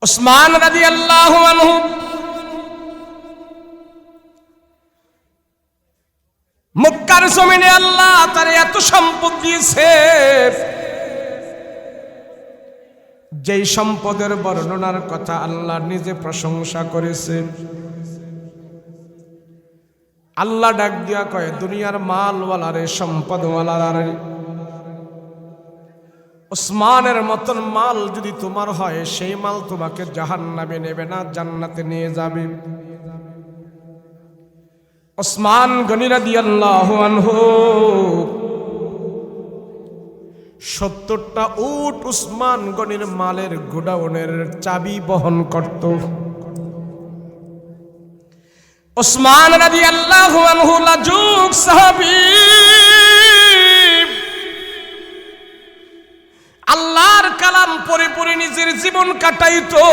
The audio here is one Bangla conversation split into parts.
উসমান রাদিয়াল্লাহু আনহু মক্কার জমিনে আল্লাহ তার এত সম্পদ দিয়েছে, যেই সম্পদের বর্ণনার কথা আল্লাহ নিজে প্রশংসা করেছেন। আল্লাহ ডাক দিয়া কয়, দুনিয়ার মালওয়ালারে, সম্পদওয়ালারে, উসমানের মতন মাল যদি তোমার হয়, সেই মাল তোমাকে জাহান্নামে নেবে না, জান্নাতে নিয়ে যাবে। উসমান গনি রাদিয়াল্লাহু আনহু 70টা উট উসমান গনির মালের গোডাউনের চাবি বহন করত। উসমান রাদিয়াল্লাহু আনহু লাজুক সাহাবী, আল্লাহর কালাম পড়ে পড়ে নিজের জীবন কাটাইতো।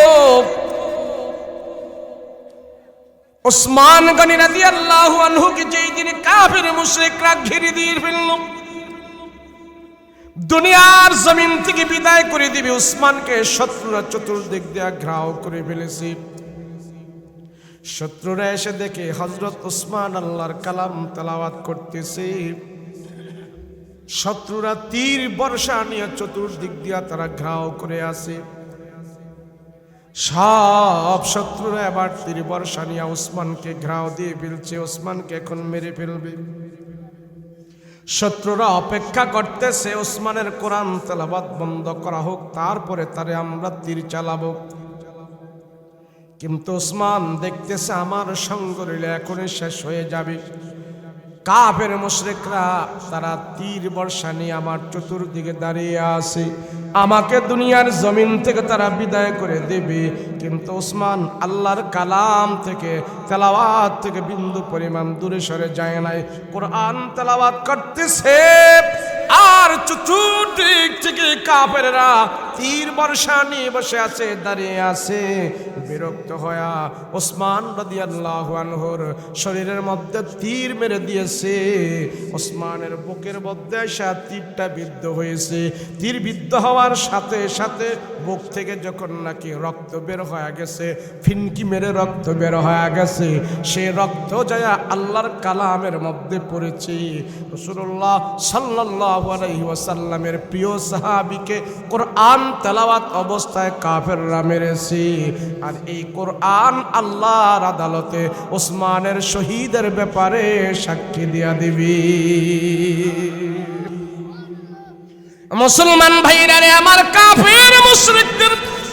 উসমান গনি রাদিয়াল্লাহু আনহুকে যেই দিন কাফের মুশরিকরা ঘিরে দিয়ে ফেলল, দুনিয়ার জমিন থেকে বিদায় করে দিবে, উসমানকে শত্রুরা চতুর্দিক দিয়ে ঘেরাও করে ফেলেছে। শত্রুরা এসে দেখে হযরত উসমান আল্লাহর কালাম তেলাওয়াত করতেছে। শত্রুরা তীর বর্ষা নিয়ে চতুর্দিক দিয়া তারা ঘেরাও করে আছে। সব শত্রুরা এবার তীর বর্ষা নিয়ে উসমানকে ঘেরাও দিয়ে ফেলছে, উসমানকে এখন মেরে ফেলবে। শত্রুরা অপেক্ষা করতেছে উসমানের কোরআন তেলাওয়াত বন্ধ করা হোক, তারপরে তারে আমরা তীর চালাবো। কিন্তু উসমান দেখতেছে আমার সংগরিলে এখনই শেষ হয়ে যাবে। কাফের মুশরিকরা তারা তীর বর্ষা নিয়ে আমার চতুর্দিকে দাঁড়িয়ে আছে, আমাকে দুনিয়ার জমিন থেকে তারা বিদায় করে দেবে। কিন্তু উসমান আল্লাহর কালাম থেকে, তেলাওয়াত থেকে বিন্দু পরিমাণ দূরে সরে যায় নাই, কোরআন তেলাওয়াত করতেছে। আর চতুর্দিক থেকে কাফেররা তীর বর্ষা নিয়ে বসে আছে, দাঁড়িয়ে আছে। বিরক্ত হয়া উসমান রাদিয়াল্লাহু আনহুর শরীরের মধ্যে তীর মেরে দিয়েছে। উসমানের বুকের মধ্যে এসে তীরটা বিদ্ধ হয়েছে। তীর বিদ্ধ হওয়ার সাথে সাথে বুক থেকে যখন নাকি রক্ত বের হয়ে গেছে, ফিনকি মেরে রক্ত বের হয়ে গেছে, সে রক্ত যায় আল্লাহর কালামের মধ্যে পড়েছে। রাসূলুল্লাহ সাল্লাল্লাহু আলাইহি ওয়াসাল্লামের প্রিয় সাহাবীকে কোরআন তেলাওয়াত অবস্থায় কাফেররা মেরেছে। আর এই কোরআন আল্লাহর আদালতে উসমানের শহীদের ব্যাপারে সাক্ষী দিয়া দিবি। মুসলমান ভাইরা রে আমার, কাফের মুশরিকদের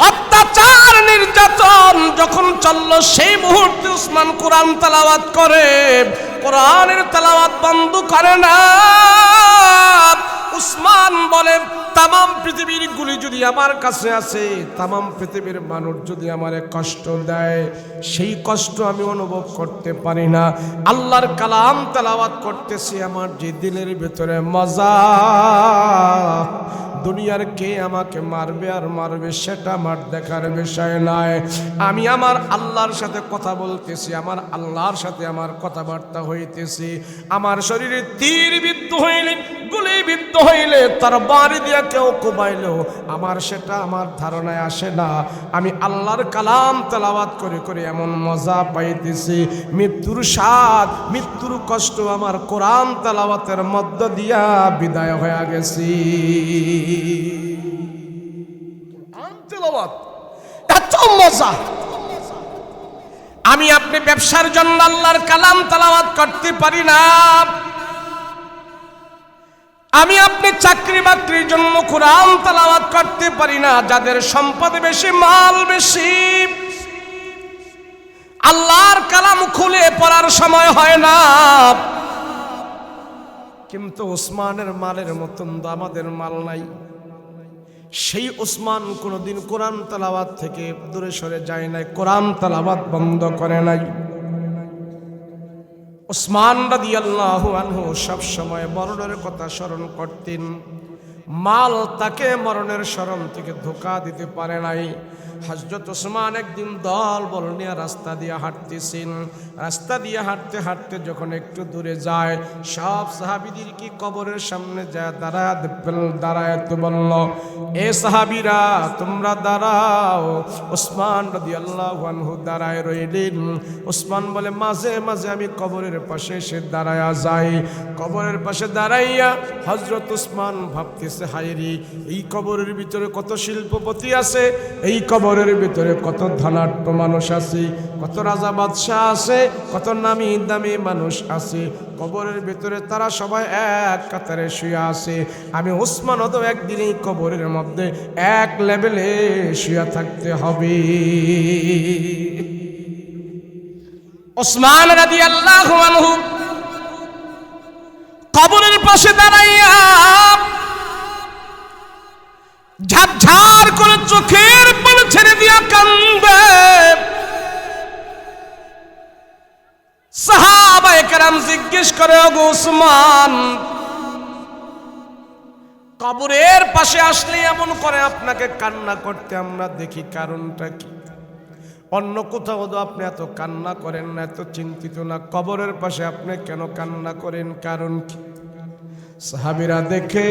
অত্যাচার নির্যাতন যখন চলল, সেই মুহূর্তে উসমান কোরআন তেলাওয়াত করে, কোরআনের তেলাওয়াত বন্ধ করে না। উসমান বলে, তামাম পৃথিবীর গুলি যদি আমার কাছে আছে, তামাম পৃথিবীর মানুষ যদি আমারে কষ্ট দেয়, সেই কষ্ট আমি অনুভব করতে পারি না। আল্লাহর কালাম তেলাওয়াত করতেছি, আমার যে দিলের ভিতরে মজা, দুনিয়ার কে আমাকে মারবে আর মারবে সেটা আমার দেখার বিষয় নয়। আমি আমার আল্লাহর সাথে কথা বলতেছি, আমার আল্লাহর সাথে আমার কথাবার্তা হইতেছি। আমার শরীরে তীর বিদ্ধ হইলে, গুলি বিদ্ধ হইলে, তার বাড়ি দিয়া কেউ কোবাইলেও আমার সেটা আমার ধারণায় আসে না। আমি আল্লাহর কালাম তেলাওয়াত করে করে এমন মজা পাইতেছি, মৃত্যুর স্বাদ, মৃত্যুর কষ্ট আমার কোরআন তেলাওয়াতের মধ্য দিয়া বিদায় হয়ে গেছি। কোরআন তেলাওয়াত এত মজা। আমি আপনি ব্যবসার জন্য আল্লাহর কালাম তেলাওয়াত করতে পারি না, আমি আপনি চাকরি বাকরির জন্য কোরআন তেলাওয়াত করতে পারি না। যাদের সম্পদ বেশি, মাল বেশি, আল্লাহর কালাম খুলে পড়ার সময় হয় না। কিন্তু উসমানের মালের মতন তো আমাদের মাল নাই। সেই উসমান কোনোদিন কোরআন তেলাওয়াত থেকে দূরে সরে যায় নাই, কোরআন তেলাওয়াত বন্ধ করে নাই। উসমান রাদিয়াল্লাহু আনহু সব সময় মরণের কথা স্মরণ করতেন। মাল তাকে মরণের স্মরণ থেকে ধোঁকা দিতে পারে নাই। হযরত ওসমান একদিন দল বল নিয়ে রাস্তা দিয়ে হাঁটতেছেন। রাস্তা দিয়ে হাঁটতে হাঁটতে যখন একটু দূরে যায়, সব সাহাবীদেরকে কবরের সামনে যায় দাঁড়ায় তো বলল, এ সাহাবীরা তোমরা দাঁড়াও। ওসমান রাদিয়াল্লাহু আনহু দাঁড়ায় রইলেন। ওসমান বলে, মাঝে মাঝে আমি কবরের পাশে এসে দাঁড়ায়া যাই। কবরের পাশে দাঁড়াইয়া হযরত ওসমান ভাবতেছে, হায়রে এই কবরের ভিতরে কত শিল্পপতি আছে, এই কবরের ভিতরে কত ধনাঢ্য মানুষ আছে, কত রাজা বাদশাহ আছে, কত নামি দামি মানুষ আছে। কবরের ভিতরে তারা সবাই এক কাতারে শুয়ে আছে। আমি ওসমানও তো একদিন এই কবরের মধ্যে এক লেভেলে শুয়ে থাকতে হবে। ওসমান রাদিয়াল্লাহু আনহু কবরের পাশে দাঁড়াইয়া ঝারঝার করে চোখের পানি ছেড়ে দিয়া কান্দে। সাহাবায়ে কেরাম জিজ্ঞেস করে, ওগো ওসমান, কবরের পাশে আসলে এমন করে আপনাকে কান্না করতে আমরা দেখি, কারণটা কি? অন্য কোথাও তো আপনি এত কান্না করেন না, এত চিন্তিত না, কবরের পাশে আপনি কেন কান্না করেন, কারণ কি? সাহাবীরা দেখে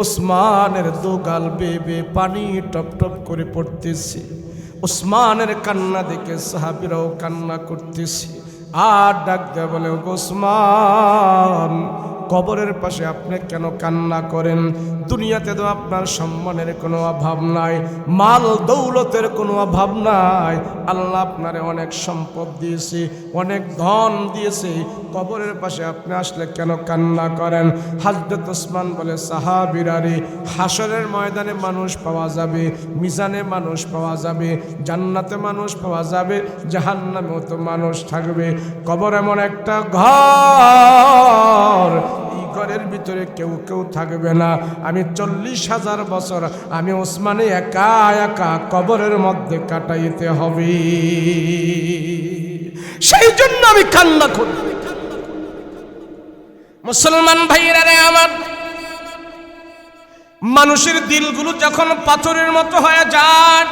ওসমানের দুগাল বেয়ে পানি টপ টপ করে পড়তেছে। ওসমানের কান্না দেখে সাহাবীরাও কান্না করতেছে। আর ডাক দেয়া বলে, ওসমান, কবরের পাশে আপনি কেন কান্না করেন? দুনিয়াতে তো আপনার সম্মানের কোনো অভাব নাই, মাল দৌলতের কোনো অভাব নাই। আল্লাহ আপনারে অনেক সম্পদ দিয়েছে, অনেক ধন দিয়েছে। কবরের পাশে আপনি আসলে কেন কান্না করেন? হযরত ওসমান বলে, সাহাবীরা রে, হাসরের ময়দানে মানুষ পাওয়া যাবে, মিজানে মানুষ পাওয়া যাবে, জান্নাতে মানুষ পাওয়া যাবে, জাহান্নামেও তো মানুষ থাকবে। কবর এমন একটা ঘর, ঘরের ভিতরে কেউ কেউ থাকবে না। আমি 40,000 বছর আমি ওসমানে একা একা কবরের মধ্যে কাটাইতে হবে, সেই জন্য আমি কান্না করি। মুসলমান ভাইরা রে আমার, মানুষের দিলগুলো যখন পাথরের মতো হয়ে যায়,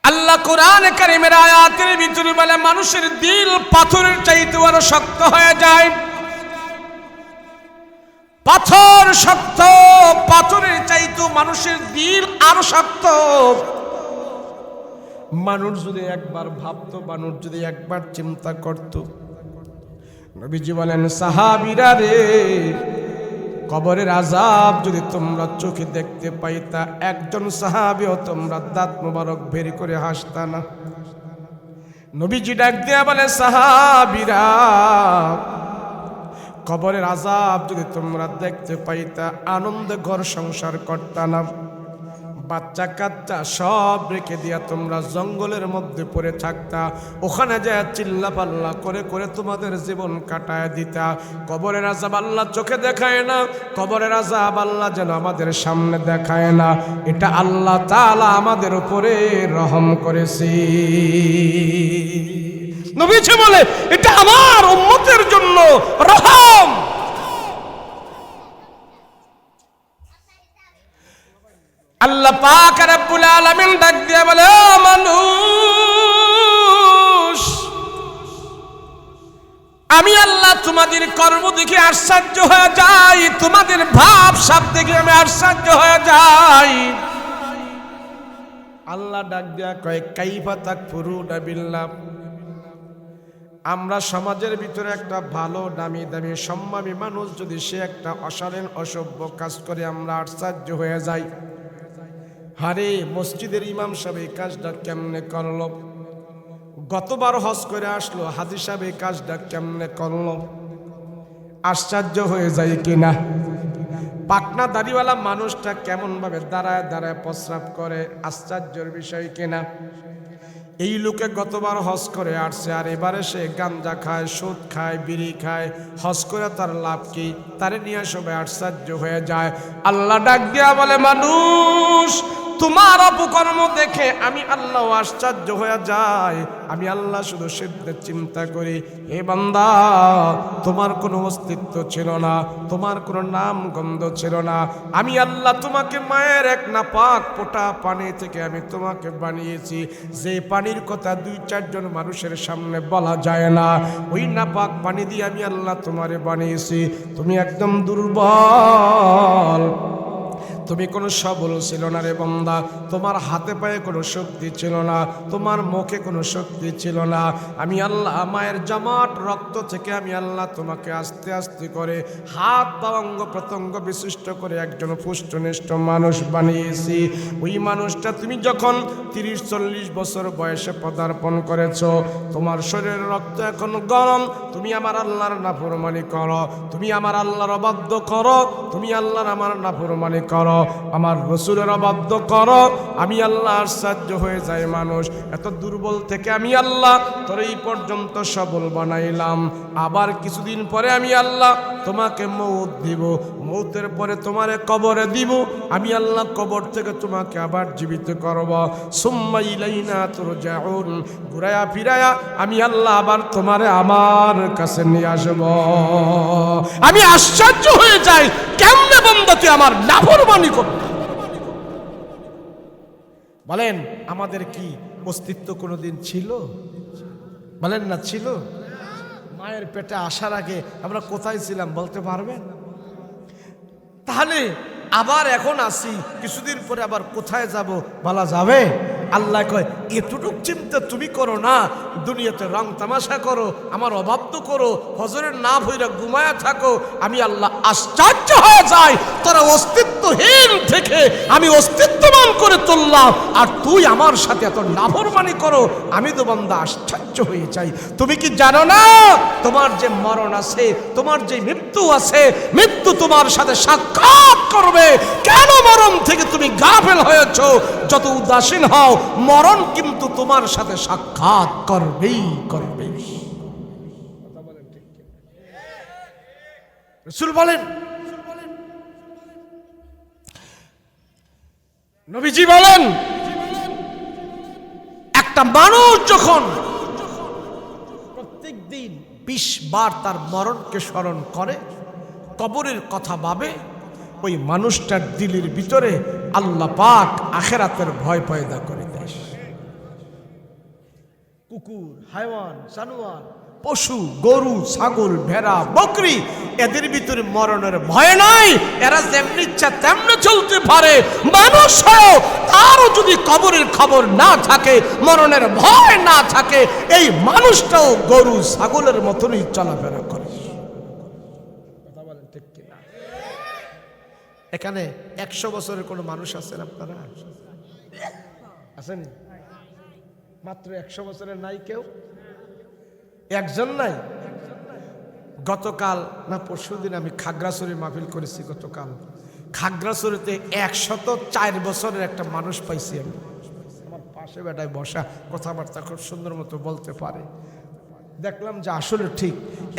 আল্লাহ কোরআনে কারীমের আয়াতের ভিতরে বলে মানুষের দিল পাথরের চাইতে আরো শক্ত হয়ে যায়। পাথর শক্ত, পাথরের চাইতে মানুষের দিল আরো শক্ত। মানুষ যদি একবার ভাবতো, মানুষ যদি একবার চিন্তা করত, নবীজি বলেন, সাহাবীরা রে, কবরের আযাব যদি তোমরা চোখে দেখতে পাইতা, একজন সাহাবীও তোমরা দাঁত মোবারক বের করে হাসতা না। নবীজি ডাক দিয়া বলে, সাহাবীরা, কবরের আযাব যদি তোমরা দেখতে পাইতা, আনন্দে ঘর সংসার করতা না। বাচ্চা কাচ্চা সব রেখে দিয়া তোমরা জঙ্গলের মধ্যে পড়ে থাকতা, ওখানে যায় চিল্লা পাল্লা করে করে তোমাদের জীবন কাটায় দিতা। কবরের আযাব আল্লাহ চোখে দেখায় না, কবরের আযাব আল্লাহ যেন আমাদের সামনে দেখায় না। এটা আল্লাহ তাআলা আমাদের উপরে রহম করেছে। নবীজি বলে, এটা আমার উম্মতের জন্য রহম। আল্লাহ পাক রব্বুল আলামিন ডাক দিয়ে বলে, ও মানুষ, আমি আল্লাহ তোমাদের কর্ম দেখে আশ্চর্য হয়ে যাই, তোমাদের ভাব সাব দেখে আমি আশ্চর্য হয়ে যাই। আল্লাহ ডাক দিয়া কয়, কাইফা তাকফুরুনা বিল্লাহ। আমরা সমাজের ভিতরে একটা ভালো দামি দামি সম্মানী মানুষ যদি সে একটা অশালীন অসভ্য কাজ করে, আমরা আশ্চর্য হয়ে যাই। হারে, মসজিদের ইমাম সাহেব এই কাজটা কেমনে করলো? গতবার হজ করে আসলো, হাজী সাহেব এই কাজটা কেমনে করলো? আশ্চর্য হয়ে যায় কিনা? পাকনা দাড়িওয়ালা মানুষটা কেমন ভাবে দাঁড়ায় দাঁড়ায় প্রস্রাব করে, আশ্চর্যের বিষয় কিনা? এই লোকে গতবার হজ করে আসছে, আর এবারে সে গাঞ্জা খায়, সুদ খায়, বিড়ি খায়। হজ করে তার লাভ কি? তারে নিয়ে সবাই আশ্চর্য হয়ে যায়। আল্লাহ ডাক দিয়া বলে, মানুষ, তোমার অপকর্ম দেখে আমি আল্লাহ আশ্চর্য হয়ে যাই। আমি আল্লাহ শুধু সিদ্ধে চিন্তা করি, হে বান্দা, তোমার কোনো অস্তিত্ব ছিল না, তোমার কোনো নাম গন্ধ ছিল না। আমি আল্লাহ তোমাকে মায়ের এক নাপাক ফোঁটা পানি থেকে আমি তোমাকে বানিয়েছি। যে পানির কথা 2-4 জন মানুষের সামনে বলা যায় না, ওই নাপাক পানি দিয়ে আমি আল্লাহ তোমারে বানিয়েছি। তুমি একদম দুর্বল, তুমি কোনো সবল ছিল না রে বান্দা। তোমার হাতে পায়ে কোনো শক্তি ছিল না, তোমার মুখে কোনো শক্তি ছিল না। আমি আল্লাহ মায়ের জমাট রক্ত থেকে আমি আল্লাহ তোমাকে আস্তে আস্তে করে হাত পা অঙ্গ প্রত্যঙ্গ বিশিষ্ট করে একজন পুষ্টনিষ্ঠ মানুষ বানিয়েছি। ওই মানুষটা তুমি যখন 30-40 বছর বয়সে পদার্পণ করেছ, তোমার শরীরের রক্ত এখন গরম। তুমি আমার আল্লাহর নাফরমানি করো, তুমি আমার আল্লাহর অবাধ্য করো, তুমি আল্লাহর আমার নাফরমানি করো, আমার রসুলের অবাধ্য করো। আমি আল্লাহ আশ্চর্য হয়ে যায় মানুষ এত দুর্বল থেকে আমি আল্লাহ তোর এই পর্যন্ত সবল বানাইলাম। আবার কিছুদিন পরে আমি আল্লাহ তোমাকে মৌত দিব, মৌতের পরে তোমারে কবরে দিব। আমি আল্লাহ কবর থেকে তোমাকে আবার জীবিত করব। সুম্মা ইলাইনা তুরজাউন, ঘুরায়া ফিরায়া আমি আল্লাহ আবার তোমারে আমার কাছে নিয়ে আসব। আমি আশ্চর্য হয়ে যাই, কেমনে বান্দা তুই আমার নাফরমানি করবি? বলেন আমাদের কি অস্তিত্ব কোনোদিন ছিল? বলেন না ছিল? মায়ের পেটে আসার আগে আমরা কোথায় ছিলাম বলতে পারবেন? তাহলে আবার এখন আসি, কিছুদিন পরে আবার কোথায় যাব বলা যাবে? আল্লাহ কয় এতটুক চিন্তা তুমি করো না, দুনিয়াতে রং তামাশা করো, আমার অবাধ্য করো, হজরের না ভইরা ঘুমায়া থাকো। আমি আল্লাহ আশ্চর্য হয়ে যাই, তোরা অস্তিত্বহীন থেকে আমি অস্তিত্ববান করে তুললাম, আর তুই আমার সাথে এত নাফরমানি করো। আমি তো বান্দা আশ্চর্য হয়ে যাই। তুমি কি জানো না তোমার যে মরণ আছে, তোমার যে মৃত্যু আছে, মৃত্যু তোমার সাথে সাক্ষাৎ করবে। কেন মরণ থেকে তুমি গাফেল হয়েছ? যত উদাসীন হও, মরণ কিন্তু তোমার সাথে সাক্ষাৎ করবেই করবে। রাসূল বলেন, নবীজি বলেন, একটা মানুষ যখন প্রত্যেক দিন 20 বার তার মরণকে স্মরণ করে, কবরের কথা ভাবে, ওই মানুষটার দিলের ভিতরে আল্লাহ পাক আখিরাতের ভয় পয়দা করে দেয়। কুকুর, হায়ওয়ান, জানোয়ার, পশু, গরু, ছাগল, ভেড়া, বকরি, এদের ভিতরে মরণের ভয় নাই। এরা যেমনি ইচ্ছা তেমনি চলতে পারে। মানুষ হয়, তারও যদি কবরের খবর না থাকে, মরণের ভয় না থাকে, এই মানুষটাও গরু ছাগলের মতনই চলাফেরা করে। কথা বলেন ঠিক কিনা? এখানে 100 বছরের কোনো মানুষ আছেন আপনারা? আছেন? মাত্র 100 বছরের নাই কেউ? একজন নাই? গতকাল না পরশুদিন আমি খাগড়াছড়ি মাহফিল করেছি। গতকাল খাগড়াছড়িতে 104 বছরের একটা মানুষ পাইছি আমি। আমার পাশে বেটায় বসা, কথাবার্তা খুব সুন্দর মতো বলতে পারে। দেখলাম যে আসলে ঠিক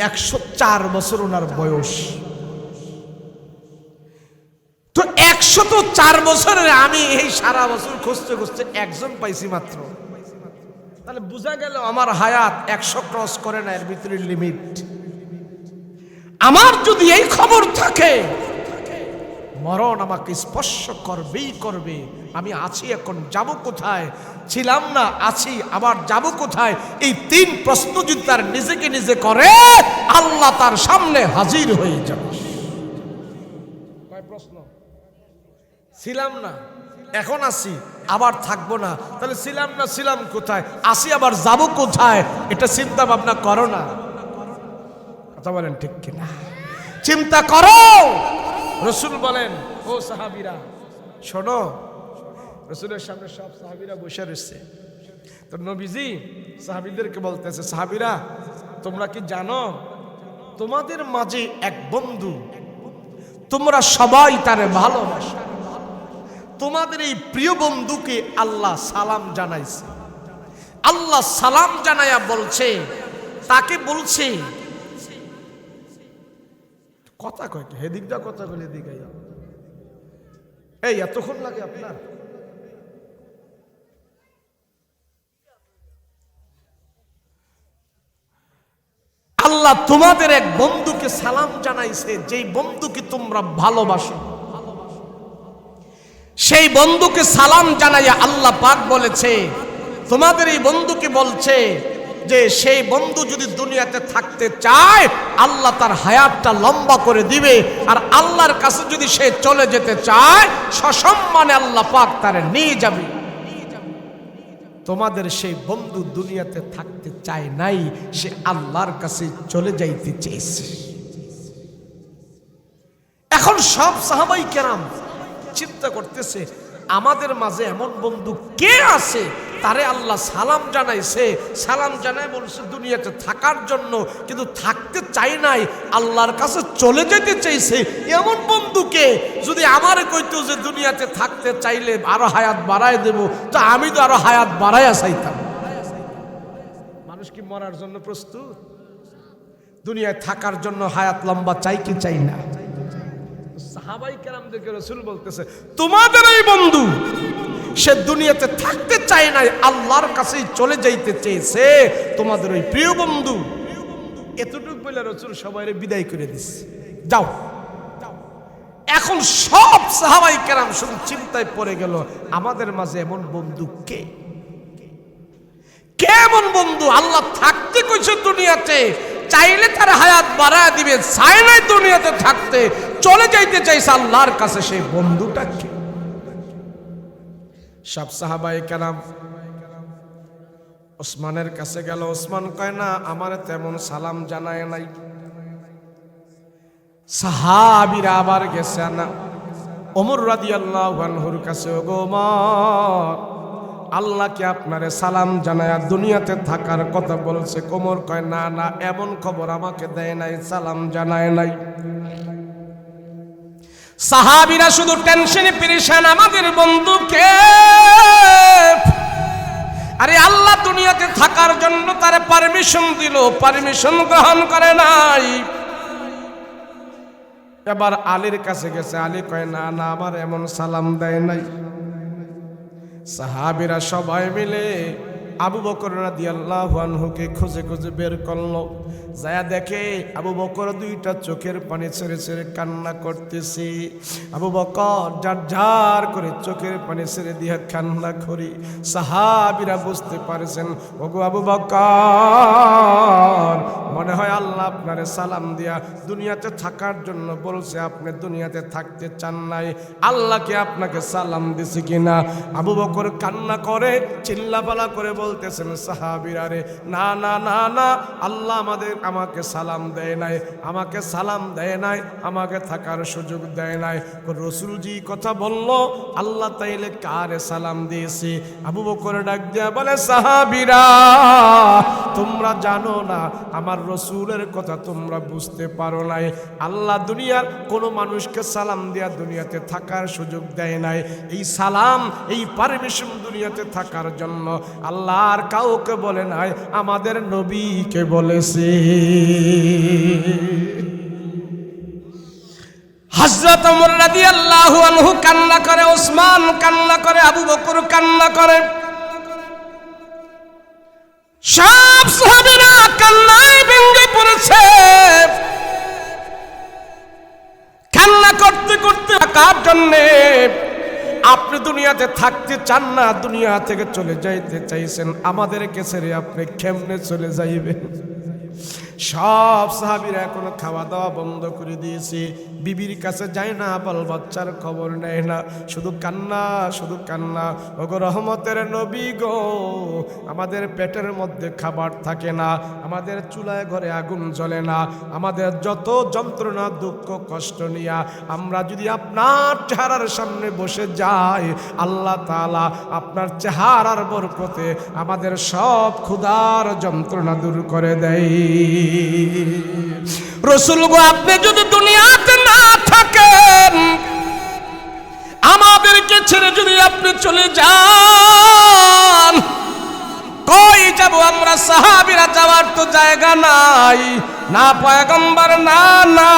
104 বছর ওনার বয়স। তো 104 বছরের আমি এই সারা বছর খুঁজতে খুঁজতে একজন পাইছি মাত্র। তাহলে বোঝা গেল আমার হায়াত 100 ক্রস করে না, এর ভিতরে লিমিট। আমার যদি এই খবর থাকে, মরণ আমাকে স্পর্শ করবেই করবে। আমি আছি, এখন যাব কোথায়? ছিলাম না, আছি, আবার যাব কোথায়? এই 3 প্রশ্ন যদি তার নিজেকে নিজে করে, আল্লাহ তার সামনে হাজির হয়ে যাবে। কয় প্রশ্ন? ছিলাম না, এখন আছি, আবার থাকবো না। তাহলে ছিলাম না, ছিলাম কোথায়? আসি, আবার যাব কোথায়? এটা চিন্তা ভাবনা করো না। কথা বলেন ঠিক কিনা? চিন্তা করো। রসুল বলেন, ও সাহাবীরা শোনো। রসুলের সামনে সব সাহাবীরা বসে রয়েছে। তো নবীজি সাহাবীদেরকে বলতেছে, সাহাবীরা তোমরা কি জানো তোমাদের মাঝে এক বন্ধু, তোমরা সবাই তারে ভালোবাসো। তোমাদের এই প্রিয় বন্ধুকে আল্লাহ সালাম জানাইছে। আল্লাহ সালাম জানাইয়া বলছে, তাকে বলছে, কথা কয় হেদিকটা কথা বলে এদিকে এই এতক্ষণ লাগে আপনার? আল্লাহ তোমাদের এক বন্ধুকে সালাম জানাইছে, যেই বন্ধুকে তোমরা ভালোবাসো। সেই বন্ধুকে সালাম জানাইয়া আল্লাহ পাক বলেছে, তোমাদের এই বন্ধুকে বলছে যে সেই বন্ধু যদি দুনিয়াতে থাকতে চায় আল্লাহ তার হায়াতটা লম্বা করে দিবে, আর আল্লাহর কাছে যদি সে চলে যেতে চায় সসম্মানে আল্লাহ পাক তারে নিয়ে যাবে। তোমাদের সেই বন্ধু দুনিয়াতে থাকতে চায় নাই, সে আল্লাহর কাছে চলে যাইতে চেয়েছে। এখন সব সাহাবাই কেরাম চিন্তা করতেছে, আমাদের মাঝে এমন বন্ধু কে আছে তারে আল্লাহ সালাম জানাইছে, সালাম জানায় বলছে দুনিয়াতে থাকার জন্য, কিন্তু থাকতে চাই নাই, আল্লাহর কাছে চলে যেতে চাইছে। এমন বন্ধুকে যদি আমারে কইতো যে দুনিয়াতে থাকতে চাইলে আরো হায়াত বাড়ায় দেব, তো আমি তো আরো হায়াত বাড়াইয়া চাইতাম। মানুষ কি মরার জন্য প্রস্তুত? দুনিয়ায় থাকার জন্য হায়াত লম্বা চাই কি চাই না? সাহাবাই কেরামদেরকে রাসূল বলতেছে, তোমাদের এই বন্ধু সে দুনিয়াতে থাকতে চায় নাই, আল্লাহর কাছেই চলে যাইতে চেয়েছে, তোমাদের ওই প্রিয় বন্ধু। এতটুকু বলে রাসূল সবাইরে বিদায় করে দিচ্ছে, যাও। এখন সব সাহাবাই কেরাম শুধু চিন্তায় পড়ে গেল, আমাদের মাঝে এমন বন্ধু কে? কেমন বন্ধু? আল্লাহ থাকতে কইছে দুনিয়াতে, চাইলে তার হায়াত বাড়ায় দিবে, চাই নাই দুনিয়াতে থাকতে, চলে যাইতে চাইছে আল্লাহর কাছে, সেই বন্ধুটা কে? সব সাহাবাই কেরাম ওসমানের কাছে গেল। ওসমান কয়, না, আমার তেমন সালাম জানায় নাই। সাহাবীরা আবার গেছে না ওমর রাদিয়াল্লাহু আনহুর কাছে, ওগো ওমর, আল্লাহকে আপনারে সালাম জানায়া দুনিয়াতে থাকার কথা বলছে। ওমর কয়, না না, এমন খবর আমাকে দেয় নাই, সালাম জানায় নাই। সাহাবীরা শুধু টেনশনে পেরেশান, আমাদের বন্ধুকে, আরে আল্লাহ দুনিয়াতে থাকার জন্য তারে পারমিশন দিল, পারমিশন গ্রহণ করে নাই। এবার আলীর কাছে গেছে, আলী কয়, না না, আমার এমন সালাম দেয় নাই। সাহাবীরা সবাই মিলে আবু বকর রাদিয়াল্লাহু আনহুকে খুঁজে খুঁজে বের করলো। যায়া দেখে আবু বকর দুইটা চোখের পানি ছেড়ে ছেড়ে কান্না করতেছে। আবু বকর জার জার করে চোখের পানি ছেড়ে দিয়ে কান্না করে। সাহাবীরা বুঝতে পারছেন, ওগো আবু বকর, মনে হয় আল্লাহ আপনারে সালাম দিয়া দুনিয়াতে থাকার জন্য বলছে, আপনি দুনিয়াতে থাকতে চান নাই, আল্লাহকে আপনাকে সালাম দিছে কিনা? আবু বকর কান্না করে চিল্লাপালা করে বলতেছেন, সাহাবীরা রে, না না না না, আল্লাহ আমাকে সালাম দেয় নাই, আমাকে সালাম দেয় নাই, আমাকে থাকার সুযোগ দেয় নাই। রাসূলজি কথা বলল, আল্লাহ তাইলে কারে সালাম দিয়েছে? আবু বকর ডাক দিয়া বলে, সাহাবীরা, তোমরা জানো না, আমার রাসূলের কথা তোমরা বুঝতে পারো নাই। আল্লাহ দুনিয়ার কোন মানুষকে সালাম দিয়া দুনিয়াতে থাকার সুযোগ দেয় নাই। এই সালাম, এই পারমিশন দুনিয়াতে থাকার জন্য আল্লাহ আর কাউকে বলে নাই, আমাদের নবীকে বলেছে। হযরত ওমর রাদিয়াল্লাহু আনহু কান্না করে, ওসমান কান্না করে, আবু বকর কান্না করে, সব সাহাবীরা কান্নায় ভেঙে পড়েছে। কান্না করতে করতে কার জন্যে? আপনি দুনিয়াতে থাকতে চান না, দুনিয়া থেকে চলে যাইতে চাইছেন, আমাদেরকে ছেড়ে আপনি কেমনে চলে যাইবেন? সব সাহাবীরা এখন খাওয়া দাওয়া বন্ধ করে দিয়েছে, বিবির কাছে যায় না, বাল বাচ্চার খবর নেয় না, শুধু কান্না, শুধু কান্না। ওগো রহমতের নবী গো, আমাদের পেটের মধ্যে খাবার থাকে না, আমাদের চুলায় ঘরে আগুন জ্বলে না, আমাদের যত যন্ত্রণা দুঃখ কষ্ট নিয়া আমরা যদি আপনার চেহারার সামনে বসে যাই, আল্লাহ তাআলা আপনার চেহারার বরকতে আমাদের সব ক্ষুধার যন্ত্রণা দূর করে দেয়। রাসূল গো, আপনি যদি দুনিয়াতে না থাকেন, আমাদেরকে ছেড়ে যদি আপনি চলে যান, কই যাব আমরা? সাহাবীরা যাওয়ার তো জায়গা নাই, না পয়গম্বর, না না,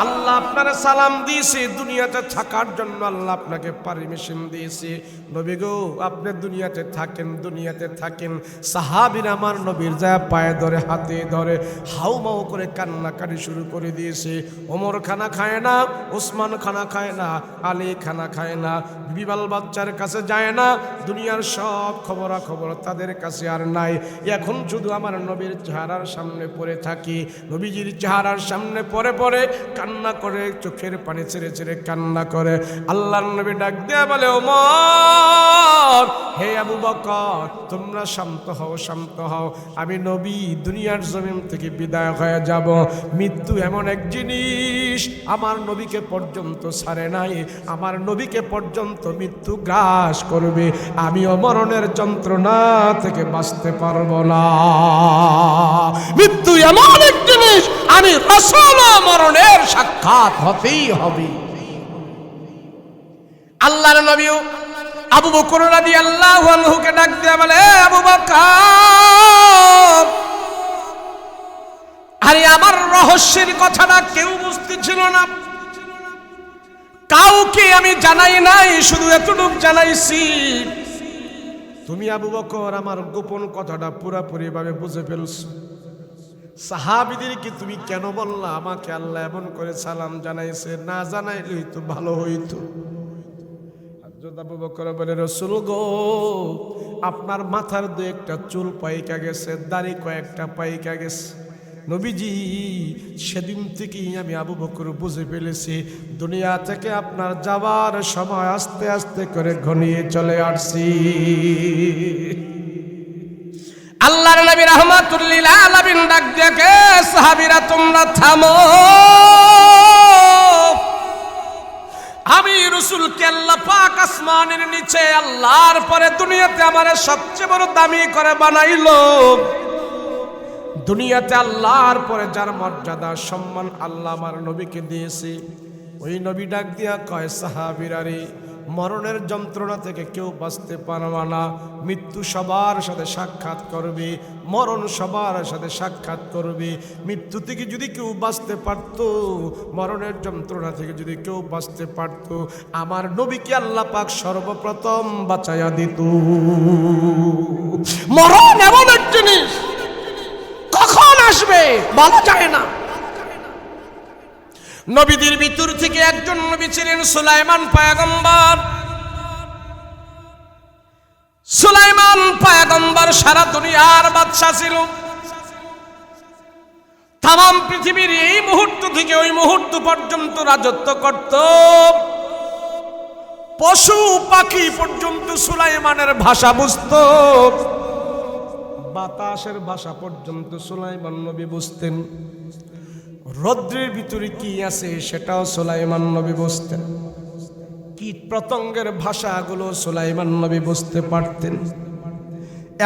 আল্লাহ আপনার সালাম দিয়েছে দুনিয়াতে থাকার জন্য, আল্লাহ আপনাকে পারমিশন দিয়েছে। নবী গো আপনি দুনিয়াতে থাকেন, দুনিয়াতে থাকেন। সাহাবীরা আমার নবীর যায় পায়ে ধরে, হাতে ধরে হাউমাউ করে কান্নাকাটি শুরু করে দিয়েছে। ওমর খানা খায় না, ওসমান খানা খায় না, আলী খানা খায় না, বিবাল বাচ্চার কাছে যায় না, দুনিয়ার সব খবরাখবর তাদের কাছে আর নাই। এখন শুধু আমার নবীর চেহারার সামনে পড়ে থাকি, নবীজির চেহারার সামনে পড়ে পড়ে কান্না করে, চোখের পানি ছেড়ে ছেড়ে কান্না করে। আল্লাহর নবী ডাক দেয়া বলে, ওমর, হে আবু বকর, তোমরা শান্ত হও, শান্ত হও। আমি নবী দুনিয়ার জমিন থেকে বিদায় হয়ে যাব। মৃত্যু এমন এক জিনিস আমার নবীকে পর্যন্ত ছাড়ে নাই, আমার নবীকে পর্যন্ত মৃত্যু গ্রাস করবে। আমি মরণের যন্ত্রণা থেকে বাঁচতে পারবো না। মৃত্যু এমন এক জিনিস, আমি রাসূল মরণের সাক্ষাৎ হতেই হবে। আল্লাহর নবী আবু বকর রাদিয়াল্লাহু আনহুকে ডাক দিয়ে বলে, আবু বকর, আরে আমার রহস্যের কথাটা কেউ বুঝতেছিল না, কাউকে আমি জানাই নাই, শুধু এতটুকু জানাইছি, তুমি আবু বকর আমার গোপন কথাটা পুরাপুরি ভাবে বুঝে ফেলছো। সাহাবীদেরকে তুমি কেন বললা? আমাকে আল্লাহ এমন করে সালাম জানাইছে, না জানাইলেই তো ভালো হইতো। আবু বকর বলে, রাসূল গো, আপনার মাথার দু একটা চুল পাইকা গেছে, দাড়ি কয়েকটা পাইকা গেছে। নবীজি, সেদিন থেকেই আমি আবু বকর বুঝে ফেলেছি দুনিয়া থেকে আপনার যাবার সময় আস্তে আস্তে করে ঘনিয়ে চলে আসছি। আল্লাহর নবী রাহমাতুল লিল আলামিন ডাক দিয়ে, সাহাবীরা তোমরা থামো, আমি রাসূলকে আল্লাহ পাক আসমানের নিচে আল্লাহর পরে দুনিয়াতে আমারে সবচেয়ে বড় দামি করে বানাইলো। দুনিয়াতে আল্লাহর পরে যার মর্যাদা সম্মান আল্লাহ আমার নবীকে দিয়েছে, ওই নবী ডাক দিয়া কয়, সাহাবীরা রে, মরণের যন্ত্রণা থেকে কেউ বাঁচতে পারবে না। মৃত্যু সবার সাথে সাক্ষাৎ করবে, মরণ সবার সাথে সাক্ষাৎ করবে। মৃত্যু থেকে যদি কেউ বাঁচতে পারতো, মরণের যন্ত্রণা থেকে যদি কেউ বাঁচতে পারতো, আমার নবীকে আল্লাহ পাক সর্বপ্রথম বাঁচাইয়া দিত। মরণ এমন এক জিনিস, কখন আসবে বলা যায় না। নবীদের ভিতর থেকে একজন নবী ছিলেন সুলাইমান পয়গম্বর। সুলাইমান পয়গম্বর সারা দুনিয়ার বাদশা ছিল। তাম পৃথিবীর এই মুহূর্ত থেকে ওই মুহূর্ত পর্যন্ত রাজত্ব করত। পশু পাখি পর্যন্ত সুলাইমানের ভাষা বুঝত, বাতাসের ভাষা পর্যন্ত সুলাইমান নবী বুঝতেন। রৌদ্রের ভিতরে কি আছে সেটাও সুলাইমান নবী বুঝতেন। কীট পতঙ্গের ভাষাগুলো সুলাইমান নবী বুঝতে পারতেন।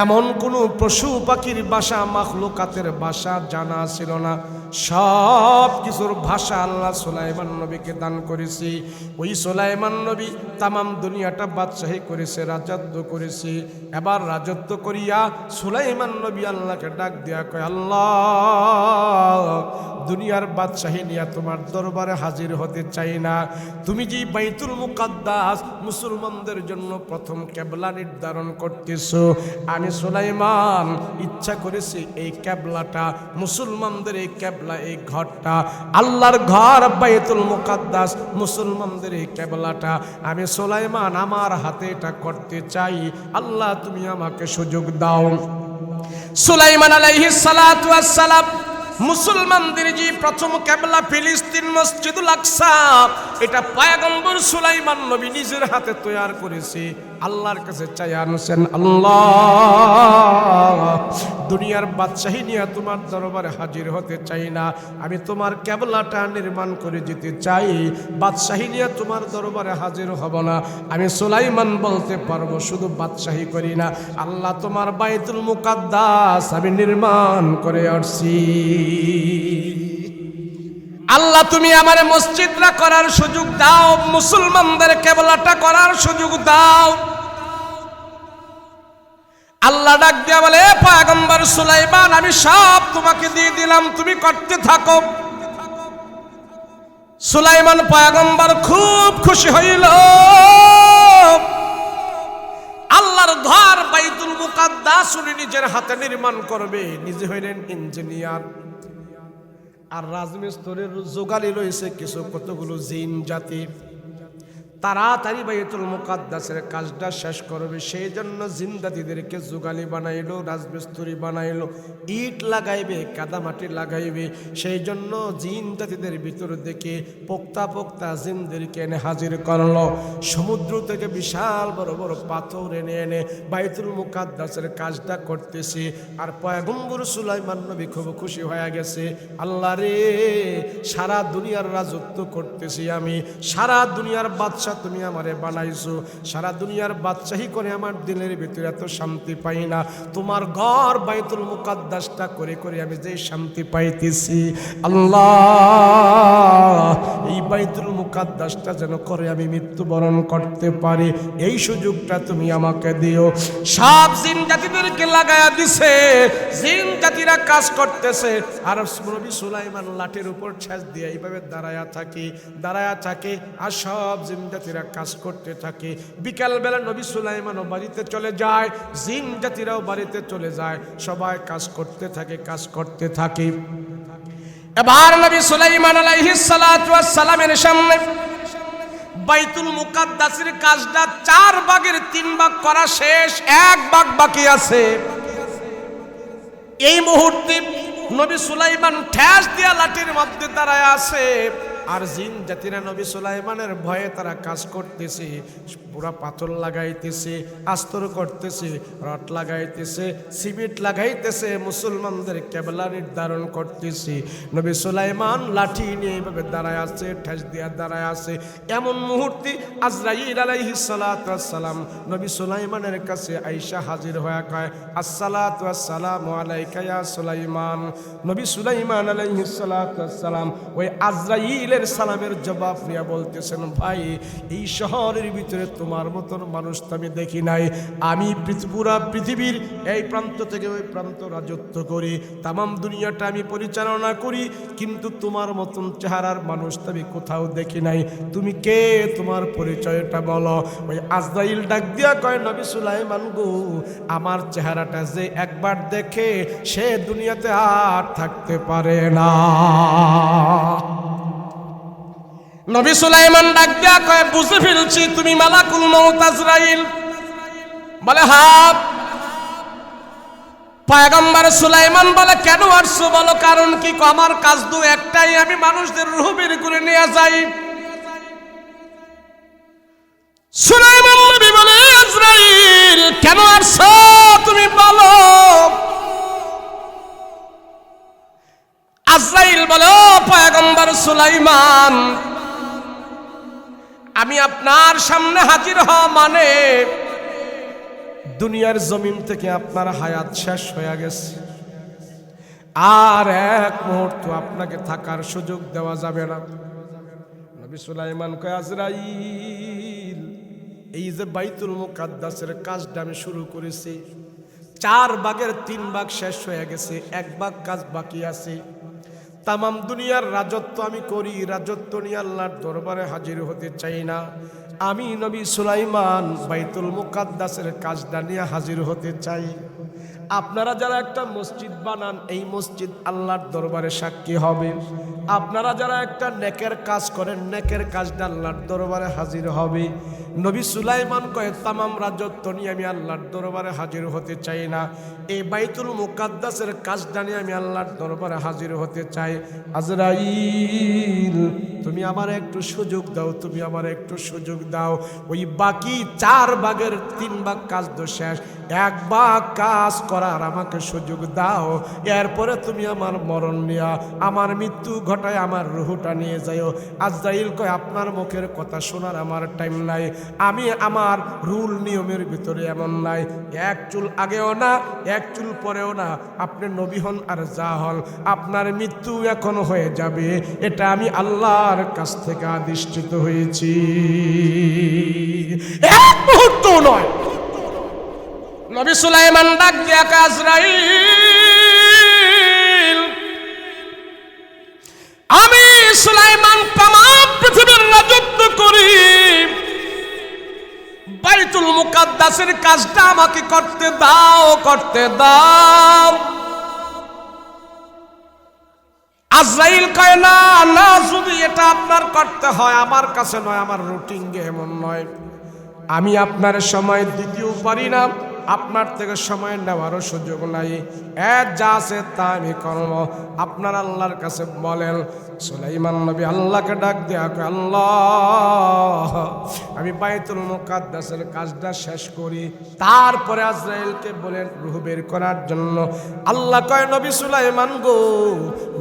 এমন কোনো পশু পাখির ভাষা, মাখলুকাতের ভাষা জানা ছিল না। সব কিছুর ভাষা আল্লাহ সুলাইমান নবীকে দান করেছে। ওই সুলাইমান নবী তামাম দুনিয়াটা বাদশাহী করেছে, রাজত্ব করেছে। এবার রাজত্ব করিয়া সুলাইমান নবী আল্লাহকে ডাক দিয়া কয়, আল্লাহ, দুনিয়ার বাদশাহী নিয়ে তোমার দরবারে হাজির হতে চাই না। তুমি যে বাইতুল মুকাদ্দাস মুসলমানদের জন্য প্রথম কেবলা নির্ধারণ করতেছো, আমি সুলাইমান ইচ্ছা করেছি এই কেবলাটা, মুসলমানদের এই কেবলা, এই ঘরটা, আল্লাহর ঘর বাইতুল মুকাদ্দাস, মুসলমানদের এই কেবলাটা আমি সুলাইমান আমার হাতে এটা করতে চাই। আল্লাহ তুমি আমাকে সুযোগ দাও। সুলাইমান আলাইহিস সালাতু ওয়াস সালাম মুসলমানদের যে প্রথম কেবলা ফিলিস্তিন মসজিদুল আকসা, এটা পয়গম্বর সুলাইমান নবী নিজের হাতে তৈরি করেছে। আল্লাহর কাছে চাই আনছেন, আল্লাহ, দুনিয়ার বাদশাহী নিয়ে তোমার দরবারে হাজির হতে চাই না, আমি তোমার কেবলাটা নির্মাণ করে যেতে চাই। বাদশাহী নিয়ে তোমার দরবারে হাজির হব না। আমি সুলাইমান বলতে পারবো শুধু বাদশাহী করি না, আল্লাহ তোমার বাইতুল মুকাদ্দাস আমি নির্মাণ করে আসছি। আল্লাহ তুমি আমার মসজিদটা করার সুযোগ দাও, মুসলমানদের কেবলাটা করার সুযোগ দাও। আল্লাহ ডাক দিয়া বলে, পয়গম্বর সুলাইমান আমি সব তোমাকে দিয়ে দিলাম, তুমি করতে থাকো। সুলাইমান পয়গম্বর খুব খুশি হইল। আল্লাহর ঘর বাইতুল মুকাদ্দাস উনি নিজের হাতে নির্মাণ করবে। নিজে হইলেন ইঞ্জিনিয়ার, আর রাজমিস্ত্রির জোগালি রয়েছে কিছু কতগুলো জিন জাতি। তাড়াতাড়ি বাইতুল মুকাদ্দাসের কাজটা শেষ করবে, সেই জন্য জিন্দাতিদেরকে জোগালি বানাইলো, রাজমিস্ত্রি বানাইলো, ইট লাগাইবে, কাদামাটি লাগাইবে। সেই জন্য জিন্দাতিদের ভিতর থেকে পোক্তা পোক্তা জিনদেরকে এনে হাজির করলো। সমুদ্র থেকে বিশাল বড় বড় পাথর এনে এনে বাইতুল মুকাদ্দাসের কাজটা করতেছে। আর পয়গম্বর সুলাইমান নবী খুব খুশি হয়ে গেছে, আল্লাহ রে, সারা দুনিয়ার রাজত্ব করতেছি আমি, সারা দুনিয়ার বাদশা তুমি আমারে বানাইছো, সারা দুনিয়ার বাদশাহী করে আমার দিলের ভিতরে এত শান্তি পাই না, তোমার ঘর বাইতুল মুকাদ্দাসটা করে করে আমি যে শান্তি পাইতেছি, আল্লাহ এই বাইতুল মুকাদ্দাসটা যেন করে আমি মৃত্যুবরণ করতে পারি, এই সুযোগটা তুমি আমাকে দিও। সব জিন জাতিদেরকে লাগায়া দিছে, জিন জাতিরা কাজ করতেছে। আর নবী সুলাইমান লাঠির উপর ছেঁচ দিয়ে এইভাবে দাঁড়ায়া থাকে, আর সব জিন জাতিরা কাজ করতে থাকে। বিকালবেলা নবী সুলাইমানও বাড়িতে চলে যায়, জিন জাতিরাও বাড়িতে চলে যায়, সবাই কাজ করতে থাকে। এবার নবী সুলাইমান আলাইহিস সালাতু ওয়াস সালামের সামনে বাইতুল মুকাদ্দাসের কাজটা 4 ভাগের 3 ভাগ করা শেষ, 1 ভাগ বাকি আছে। এই মুহূর্তে নবী সুলাইমান ঠ্যাস দিয়া লাঠির মধ্যে দাঁড়ায় আছে, আর জিন জাতিরা নবী সুলাইমানের ভয়ে তারা কাজ করতেছে, পুরা পাথর লাগাইতেছে, আস্তর করতেছে, রড লাগাইতেছে, সিমেন্ট লাগাইতেছে, মুসলমানদের কেবলা নির্ধারণ করতেছে। নবী সুলাইমান লাঠি নিয়ে এইভাবে দাঁড়ায় আছে, ঠেস দিয়া দাঁড়ায় আছে। এমন মুহূর্তে আজরাইল আলাইহিস সালাতু ওয়াস সালাম নবী সুলাইমানের কাছে আয়েশা হাজির হয়ে কয়, আসসালাতু ওয়াসসালামু আলাইকা ইয়া সুলাইমান। নবী সুলাইমান আলাইহিস সালাতু ওয়াস সালাম ওই আজরাইল সালামের জবাব নিয়ে বলতেছেন, ভাই এই শহরের ভিতরে তোমার মতন মানুষ তো আমি দেখি নাই, আমি পুরা পৃথিবীর এই প্রান্ত থেকে ওই প্রান্ত রাজত্ব করি, তামাম দুনিয়াটা আমি পরিচালনা করি, কিন্তু তোমার মতন চেহারার মানুষ তো আমি কোথাও দেখি নাই, তুমি কে, তোমার পরিচয়টা বলো। ওই আজরাইল ডাক দিয়া কয়, নবী সুলাইমান গো, আমার চেহারাটা যে একবার দেখে সে দুনিয়াতে আর থাকতে পারে না। নবী সুলাইমান ডাক দিয়া কয়, বুঝে ফেলছি তুমি মালাকুল মউত আজরাইল। বলে হ্যাঁ। পয়গম্বর সুলাইমান বলে, কেন আসছো বলো, কারণ কি? আমার কাজ তো একটাই, আমি মানুষদের রূহ বের করে নিয়ে যাই। সুলাইমান নবী বলে, আজরাইল কেন আসছো তুমি বলো। আজরাইল বলে, ও পয়গম্বর সুলাইমান, আমি আপনার সামনে হাজির হওয়া মানে দুনিয়ার জমিন থেকে আপনার হায়াত শেষ হয়ে গেছে, আর এক মুহূর্ত আপনাকে থাকার সুযোগ দেওয়া যাবে না। নবী সুলাইমান কয়, আজরাইল এই যে বাইতুল মুকাদ্দাসের কাজটা আমি শুরু করেছি, 4 ভাগের 3 ভাগ শেষ হয়ে গেছে, 1 ভাগ কাজ বাকি আছে। তামাম দুনিয়ার রাজত্ব আমি করি, রাজত্ব নিয়ে আল্লাহর দরবারে হাজির হতে চাই না। আমি নবী সুলাইমান বাইতুল মুকাদ্দাসের কাজটা নিয়ে হাজির হতে চাই। আপনারা যারা একটা মসজিদ বানান, এই মসজিদ আল্লাহর দরবারে সাক্ষী হবে। আপনারা যারা একটা নেকের কাজ করেন, নেকের কাজটা আল্লাহর দরবারে হাজির হবে। নবী সুলাইমান কয়ে, তামাম রাজত্ব নিয়ে আমি আল্লাহর দরবারে হাজির হতে চাই না, এই বাইতুল মুকাদ্দাসের কাজটা নিয়ে আমি আল্লাহর দরবারে হাজির হতে চাই। আজরাইল তুমি আমার একটু সুযোগ দাও, তুমি আমার একটু সুযোগ দাও। ওই বাকি 4 ভাগের 3 ভাগ কাজ তো শেষ, 1 ভাগ কাজ করার আমাকে সুযোগ দাও। এরপরে তুমি আমার মরণ নিয়া, আমার মৃত্যু ঘটায় আমার রুহটা নিয়ে যাও। আজরাইল কয়, আপনার মুখের কথা শোনার আমার টাইম নাই, আমি আমার রুল নিয়মের ভিতরে এমন নাই, 1 চুল আগেও না 1 চুল পরেও না। আপনি নবী হন আর যা হল, আপনার মৃত্যু এখন হয়ে যাবে, এটা আমি আল্লাহর কাছ থেকে আদিষ্টিত হয়েছি। 1 মুহূর্ত নয়। নবী সুলাইমান ডাক দিয়া আজরাইল, আমি সুলাইমান তামাম পৃথিবীর রাজত্ব করি, বাইতুল মুকাদ্দাসের কাজটা আমাকে করতে দাও, করতে দাও। আজরাইল কয় না, না, যদি এটা আপনার করতে হয় আমার কাছে নয়, আমার রুটিন এমন নয়, আমি আপনার সময় দিতেও পারি না, আপনার থেকে সময় নেওয়ারও সুযোগ নাই, যা আছে তা আমি করব। আপনার আল্লাহর কাছে বলেন। সুলাইমান নবী আল্লাহকে ডাক দেয়া কয়, আল্লাহ, আমি বাইতুল মুকাদ্দাসের কাজটা শেষ করি, তারপরে আজরাইলকে বলেন রূহ বের করার জন্য। আল্লাহ কয়, নবী সুলাইমান গো,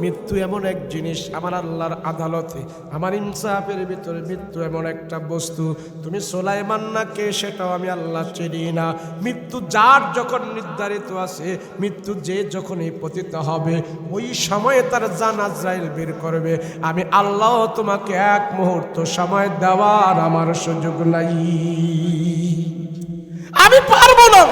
মৃত্যু এমন এক জিনিস, আমার আল্লাহর আদালতে, আমার ইনসাফের ভিতরে মৃত্যু এমন একটা বস্তু, তুমি সুলাইমান না কে সেটাও আমি আল্লাহ চিনি না। মৃত্যু যার যখন নির্ধারিত আছে, মৃত্যু যে যখনই পতিত হবে, ওই সময়ে তার জান আজরাইল বের করবে। আমি আল্লাহ তোমাকে এক মুহূর্ত সময় দেওয়ার আমার সুযোগ নাই, আমি পারবো না।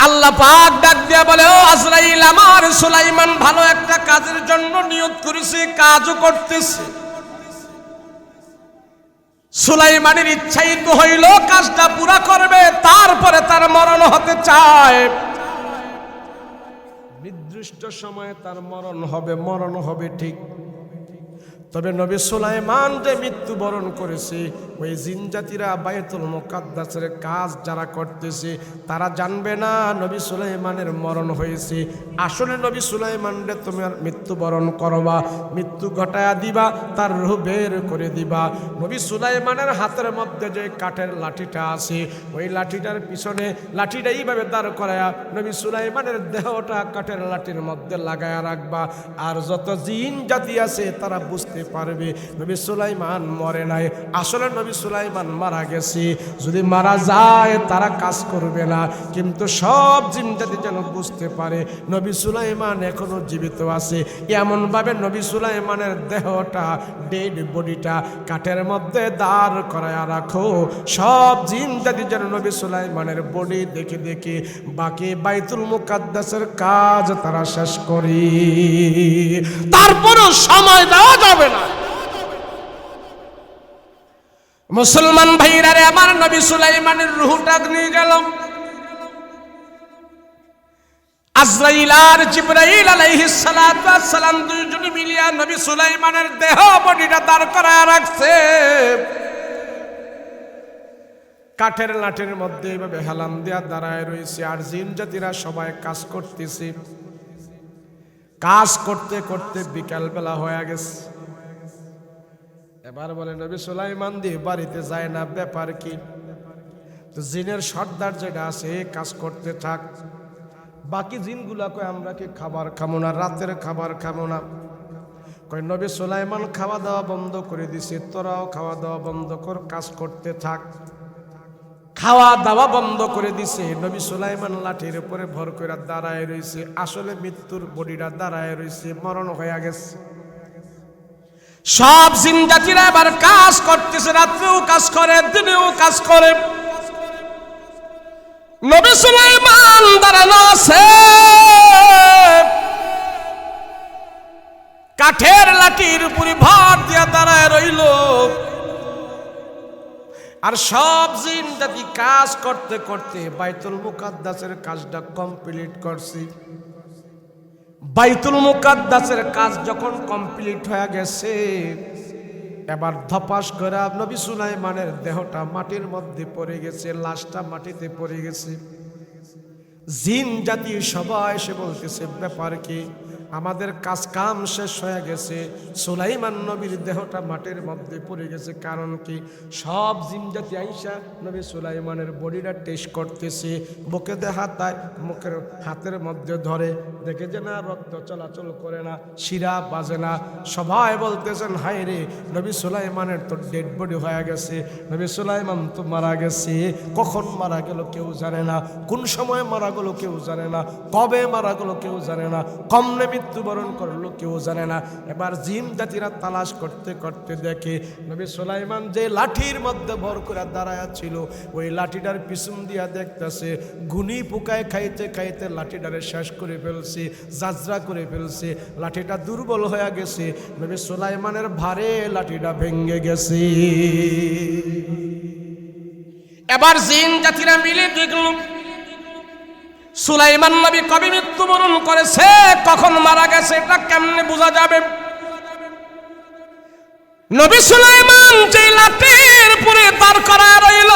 আল্লাহ পাক ডাক দিয়া বলে, ও আজরাইল, আমার সুলাইমান ভালো একটা কাজের জন্য নিয়ত করেছে, কাজও করতেছে। সুলাইমানের ইচ্ছাই তো হইল কাজটা পুরা করবে, তারপরে তার মরণ হতে চায়। নির্দিষ্ট সময়ে তার মরণ হবে ঠিক, তবে নবী সুলাইমান যে মৃত্যুবরণ করেছে, ওই জিনজাতিরা বাইতুল মুকাদ্দাসের কাজ যারা করতেছে তারা জানবে না নবী সুলাইমানের মরণ হয়েছে। আসলে নবী সুলাইমানরে তুমি আর মৃত্যুবরণ করবা, মৃত্যু ঘটায়া দিবা, তার রূহ বের করে দিবা। নবী সুলাইমানের হাতের মধ্যে যে কাঠের লাঠিটা আছে, ওই লাঠিটার পিছনে লাঠিটা এইভাবে দাঁড় করায়া নবী সুলাইমানের দেহটা কাঠের লাঠির মধ্যে লাগায়া রাখবা। আর যত জিন জাতি আছে তারা বুঝতে পারবে নবী সুলাইমান মরে নাই, আসলে নবী সুলাইমান মারা গেছে। যদি মারা যায় তারা কাজ করবে না, কিন্তু সব জিন জাতি যেন বুঝতে পারে নবী সুলাইমান এখনো জীবিত আছে। এমন ভাবে নবী সুলাইমানের দেহটা, ডেড বডিটা কাঠের মধ্যে দাঁড় করায়া রাখো, সব জিন জাতি যেন নবী সুলাইমানের বডি দেখে দেখে বাকি বাইতুল মুকাদ্দাসের কাজ তারা শেষ করি, তারপরও সময় দেওয়া যাবে না। মুসলমান ভাইরা রে আমার, নবী সুলাইমানের রূহটা নিয়ে গেল। আজরাইল আর জিবরাইল আলাইহিস সালাতু ওয়াস সালাম দুইজনে মিলিয়া নবী সুলাইমানের দেহ বডিটা দাঁড় করায় রাখছে। কাঠের লাঠির মধ্যে এইভাবে হেলান দিয়া দাঁড়ায় রয়েছে, আর জিন জাতিরা সবাই কাজ করতেছে। কাজ করতে করতে বিকাল বেলা হয়ে গেছে। এবার বলে নবী সুলাইমান দিয়ে বাড়িতে যায় না, ব্যাপার কি? তো জিনের সর্দার যেটা আছে কাজ করতে থাক, বাকি জিনগুলা কয় আমরা কি খাবার খাবো না, রাতের খাবার খাবো না। কয় নবী সুলাইমান খাওয়া দাওয়া বন্ধ করে দিছে, তোরাও খাওয়া দাওয়া বন্ধ কর, কাজ করতে থাক। খাওয়া দাওয়া বন্ধ করে দিছে। নবী সুলাইমান লাঠির উপরে ভর করে দাঁড়ায় রয়েছে, আসলে মৃত্যুর বডিটা দাঁড়ায় রয়েছে, মরণ হয়ে গেছে। সব জিন জাতিরা এবার কাজ করতেছে, রাত্রেও কাজ করে, দিনেও কাজ করে। নবী সুলাইমান দাঁড়ানো আছে, কাঠের লাঠির উপরে ভর দিয়ে দাঁড়ায় রইল। আর সব জিন জাতি কাজ করতে করতে বাইতুল মুকাদ্দাসের কাজটা কমপ্লিট করছি। বাইতুল মুকাদ্দাসের কাজ যখন কমপ্লিট হয়ে গেছে, এবার ধপাস করে নবী সুলাইমানের দেহটা মাটির মধ্যে পড়ে গেছে, লাশটা মাটিতে পড়ে গেছে। জিন জাতি সবাই এসে বলতেছে ব্যাপার কি? আমাদের কাজ কাম শেষ হয়ে গেছে, সুলাইমান নবীর দেহটা মাটির মধ্যে পড়ে গেছে, কারণ কি? সব জিন জাতি আইসা নবী সুলাইমানের বডিটা টেস্ট করতেছে, বুকে দেখা তাই মুখের হাতের মধ্যে ধরে, দেখে যে না রক্ত চলাচল করে না, শিরা বাজে না। সবাই বলতেছেন হায় রে, নবী সুলাইমানের তো ডেড বডি হয়ে গেছে, নবী সুলাইমান তো মারা গেছে। কখন মারা গেল কেউ জানে না, কোন সময় মারা গেল কেউ জানে না, কবে মারা গেল কেউ জানে না, কম নেমে মৃত্যুবরণ করলো কেউ জানে না। এবার জিন জাতিরা তালাশ করতে করতে দেখে নবী সুলাইমান যে লাঠির মধ্যে ভর করে দাঁড়ায়া ছিল ওই লাঠিটার পিছন দিয়া দেখতেছে ঘুনি পোকায় খাইতে খাইতে লাঠিটারে শেষ করে ফেলছে, জাজরা করে ফেলছে, লাঠিটা দুর্বল হয়ে গেছে। নবী সুলাইমানের ভারে লাঠিটা ভেঙে গেছে। এবার জিন জাতিরা মিলে দেখল সুলাইমান নবী কবে মৃত্যুবরণ করেছে, কখন মারা গেছে, এটা কেমনে বোঝা যাবে? নবী সুলাইমান যে লাঠির উপরে দাঁড় করা রইল,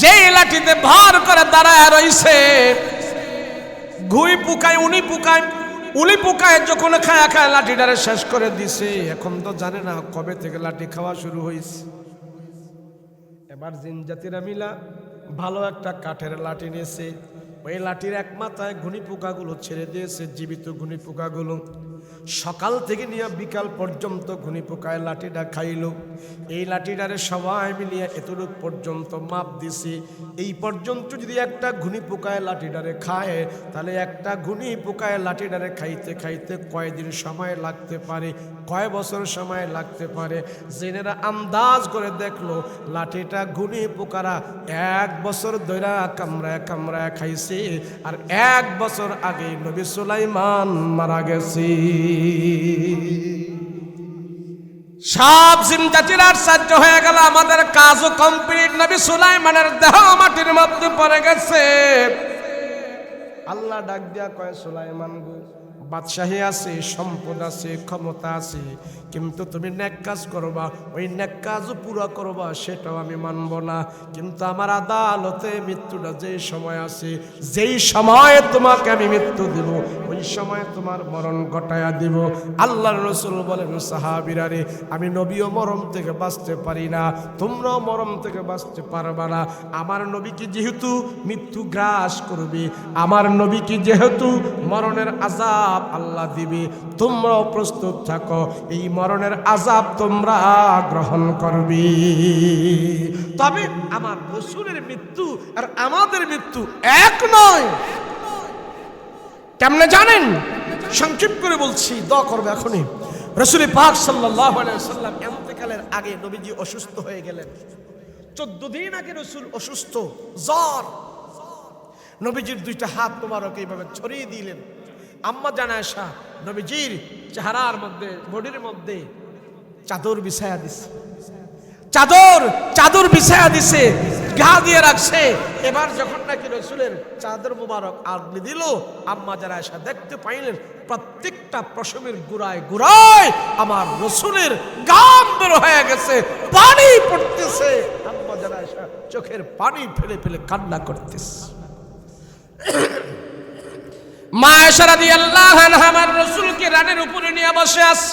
যেই লাঠিতে ভর করে দাঁড়ায় রইছে, ঘুই পোকায় উলি পোকায় যখন খায়া খায় লাঠিটারে শেষ করে দিছে। এখন তো জানে না কবে থেকে লাঠি খাওয়া শুরু হয়েছে। এবার জিন জাতিরা মিলা ভালো একটা কাঠের লাঠি নিয়েছে, ওই লাঠির এক মাথায় ঘুনি পোকাগুলো ছেড়ে দিয়েছে, জীবিত ঘুনি পোকাগুলো। সকাল থেকে নিয়ে বিকাল পর্যন্ত ঘুনি পোকায় লাঠিটা খাইল। এই লাঠিটারে সবাই মিলিয়ে এতটুক পর্যন্ত মাপ দিছে, এই পর্যন্ত যদি একটা ঘুনি পোকায় লাঠিটারে খায় তাহলে একটা ঘুনি পোকায় লাঠিটারে খাইতে খাইতে কয়দিন সময় লাগতে পারে, কয় বছর সময় লাগতে পারে। জেনেরা আন্দাজ করে দেখলো লাঠিটা ঘুনি পোকারা 1 বছর ধরে কামড়ায় কামড়ায় খাইছে, আর 1 বছর আগে নবী সুলাইমান মারা গেছে। সব জিন জাতির আশ্চর্য হয়ে গেল, আমাদের কাজও কমপ্লিট। নবী সুলাইমানের দেহ মাটির মধ্যে পড়ে গেছে। আল্লাহ ডাক দিয়া কয়, সুলাইমান গো, বাদশাহী আছে, সম্পদ আছে, ক্ষমতা আছে, কিন্তু তুমি নেক কাজ করবা, ওই নেক কাজও পুরো করবা, সেটাও আমি মানব না। কিন্তু আমার আদালতে মৃত্যুটা যেই সময় আছে, যেই সময়ে তোমাকে আমি মৃত্যু দেব, ওই সময় তোমার মরণ ঘটায়া দিব। আল্লাহর রাসূল বলেন, সাহাবীরা রে, আমি নবীও মরণ থেকে বাঁচতে পারি না, তোমরাও মরণ থেকে বাঁচতে পারবা না। আমার নবীকে যেহেতু মৃত্যু গ্রাস করবে, আমার নবীকে যেহেতু মরণের আযাব আল্লাহ দিবে, তোমরাও প্রস্তুত থাকো, এই মরণের আযাব তোমরা গ্রহণ করবে। তবে আমার রাসূলের মৃত্যু আর আমাদের মৃত্যু এক নয়। কেমনে জানেন? সংক্ষেপ করে বলছি, দোয়া করবে এখনই। রাসূল পাক সাল্লাল্লাহু আলাইহি ওয়াসাল্লাম ইন্তেকালের আগে নবীজি অসুস্থ হয়ে গেলেন। 14 দিন আগে রাসূল অসুস্থ, জ্বর। নবীজির 2টা হাত মোবারক এইভাবে ছড়িয়ে দিলেন। আম্মা জান আয়েশা নবীজির চেহারার মধ্যে, বডির মধ্যে চাদর বিছায়া দিছে, চাদর বিছায়া দিছে, গা দিয়ে রাখছে। এবার যখন নাকি রাসূলের চাদর মোবারক আগলে দিল, আম্মা জান আয়েশা দেখতে পাইলেন প্রত্যেকটা পশমের গুড়ায় গুড়ায় আমার রাসূলের গাম বের হয়ে গেছে, পানি পড়তেছে। আম্মা জান আয়েশা চোখের পানি ফেলে ফেলে কান্না করতেছে। মা আয়েশা রাদিয়াল্লাহু আনহা আমার রাসূলকে রানের উপরে নিয়ে বসে আছে।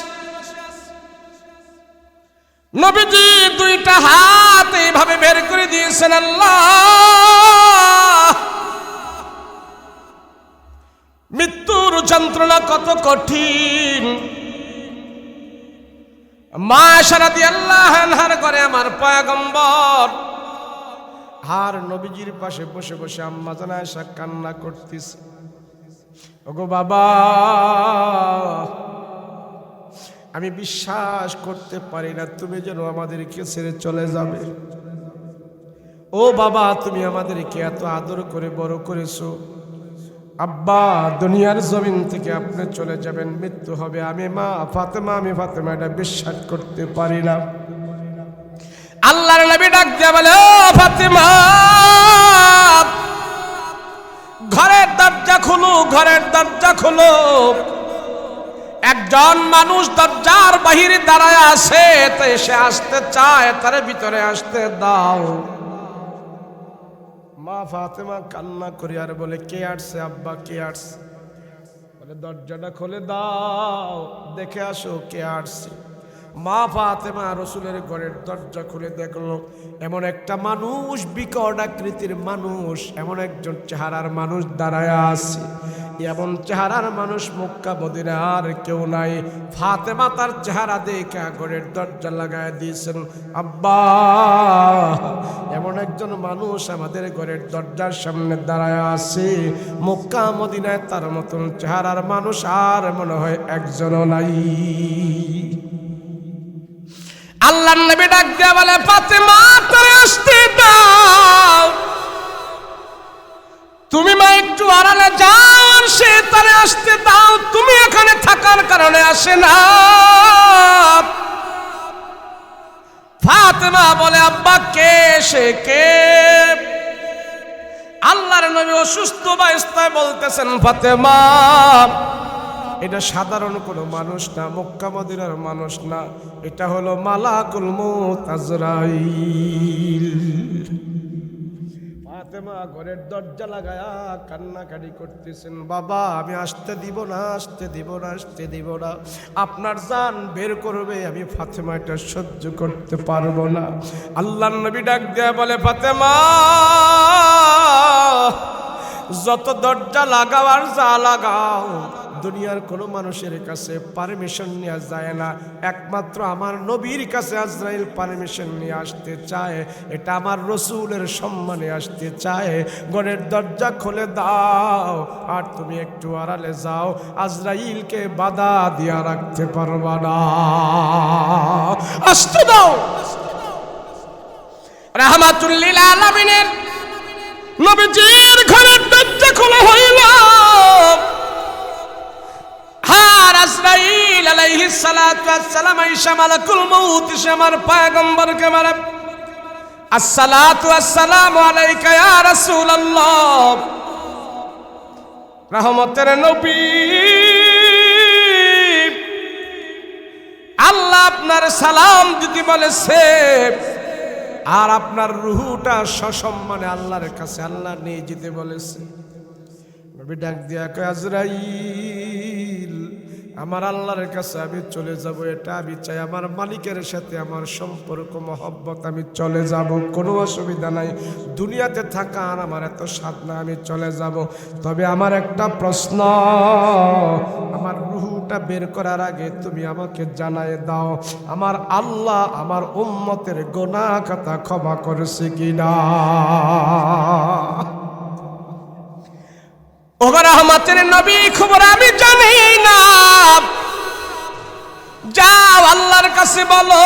নবীজি 2টা হাত এইভাবে বের করে দিয়েছেন। আল্লাহ, মৃত্যুর যন্ত্রণা কত কঠিন। মা আয়েশা রাদিয়াল্লাহু আনহার ঘরে আমার পয়গম্বর আর নবীজির পাশে বসে বসে আম্মা জান আয়েশা কান্না করতেছে। ওগো বাবা, আমি বিশ্বাস করতে পারি না তুমি যেন আমাদেরকে ছেড়ে চলে যাবে। ও বাবা, তুমি আমাদেরকে এত আদর করে বড় করেছো, আব্বা দুনিয়ার জমিন থেকে আপনি চলে যাবেন, মৃত্যু হবে, আমি ফাতেমা এটা বিশ্বাস করতে পারি না। আল্লাহর নবী ডাক দিয়ে বলে, ও ফাতেমা, ঘরের দরজা খোলো। একজন মানুষ দরজার বাহিরে দাঁড়ায় আছে, তাই সে আসতে চায়, তার ভিতরে আসতে দাও। মা ফাতেমা কান্না করে আর বলে, কে আসছে আব্বা, কে আসছে? বলে, দরজাটা খুলে দাও, দেখে আসো কে আসছে। মা ফাতেমা রাসূলের ঘরের দরজা খুলে দেখলো এমন একটা মানুষ, বিকট আকৃতির মানুষ, এমন একজন চেহারার মানুষ দাঁড়ায় আছে। এমন চেহারার মানুষ মক্কা মদিনার কেউ নাই। ফাতেমা তার চেহারা দেখে ঘরের দরজা লাগায় দিয়েছেন। আব্বা, এমন একজন একজন মানুষ আমাদের ঘরের দরজার সামনে দাঁড়ায় আছে, মক্কা মদিনায় তার মতন চেহারার মানুষ আর মনে হয় একজনও নাই। আল্লাহর নবী ডাক দিয়ে বলে, ফাতেমা তোরে আসতে দাও, তুমি মা একটু আড়ালে যাও, আর সে তারে আসতে দাও, তুমি এখানে থাকার কারণে আসে না। ফাতেমা বলে, আব্বা কে সে কে? আল্লাহর নবী অসুস্থ অবস্থায় বলতেছেন, ফাতেমা এটা সাধারণ কোনো মানুষ না, মক্কা মদিনার মানুষ না, এটা হলো মালাকুল মউত আজরাইল। ফাতেমা ঘরের দরজা লাগায়া কান্নাকাটি করতেছেন, বাবা আমি আসতে দিব না, আসতে দিব না, আসতে দিব না, আপনার জান বের করবে, আমি ফাতেমা এটা সহ্য করতে পারবো না। আল্লাহর নবী ডাক দেয়া বলে, ফাতেমা যত দরজা লাগাও আর যা লাগাও, দুনিয়ার কোনো মানুষের কাছে পারমিশন নেওয়া যায় না, একমাত্র আমার নবীর কাছে আজরাইল পারমিশন নিয়ে আসতে চায়, এটা আমার রসুলের সম্মানে আসতে চায়। ঘরের দরজা খুলে দাও, আর তুমি একটু আড়ালে যাও, আজরাইলকে বাধা দিয়া রাখতে পারবা না, আসতে দাও। রাহমাতুল লিল আলামিনের নবীজির ঘরের দরজা খোলা হইল, আর আজরাইল আলাইহিস সালাতু ওয়াস সালাম আয়েশা মালাকুল মউত সে আমার পয়গম্বরকে বলে, আসসালাতু ওয়াসসালামু আলাইকা ইয়া রাসূলুল্লাহ, রহমতের নবী, আল্লাহ আপনার সালাম দিতে বলেছে, আর আপনার রূহটা সসম্মানে আল্লাহর কাছে আল্লাহ নিয়ে যেতে বলেছে। নবী ডাক দিয়া কয়, আজরাইল আমার আল্লাহর কাছে আমি চলে যাব, এটা আমি চাই, আমার মালিকের সাথে আমার সম্পর্ক মহব্বত, আমি চলে যাব, কোনো অসুবিধা নাই, দুনিয়াতে থাকা আর আমার এত স্বাদ না, আমি চলে যাব। তবে আমার একটা প্রশ্ন, আমার রূহটা বের করার আগে তুমি আমাকে জানায় দাও, আমার আল্লাহ আমার উম্মতের গুনাহ খাতা ক্ষমা করেছে কিনা। ও রহমতের নবী, খবর আমি জানি না, যাও আল্লাহর কাছে বলো।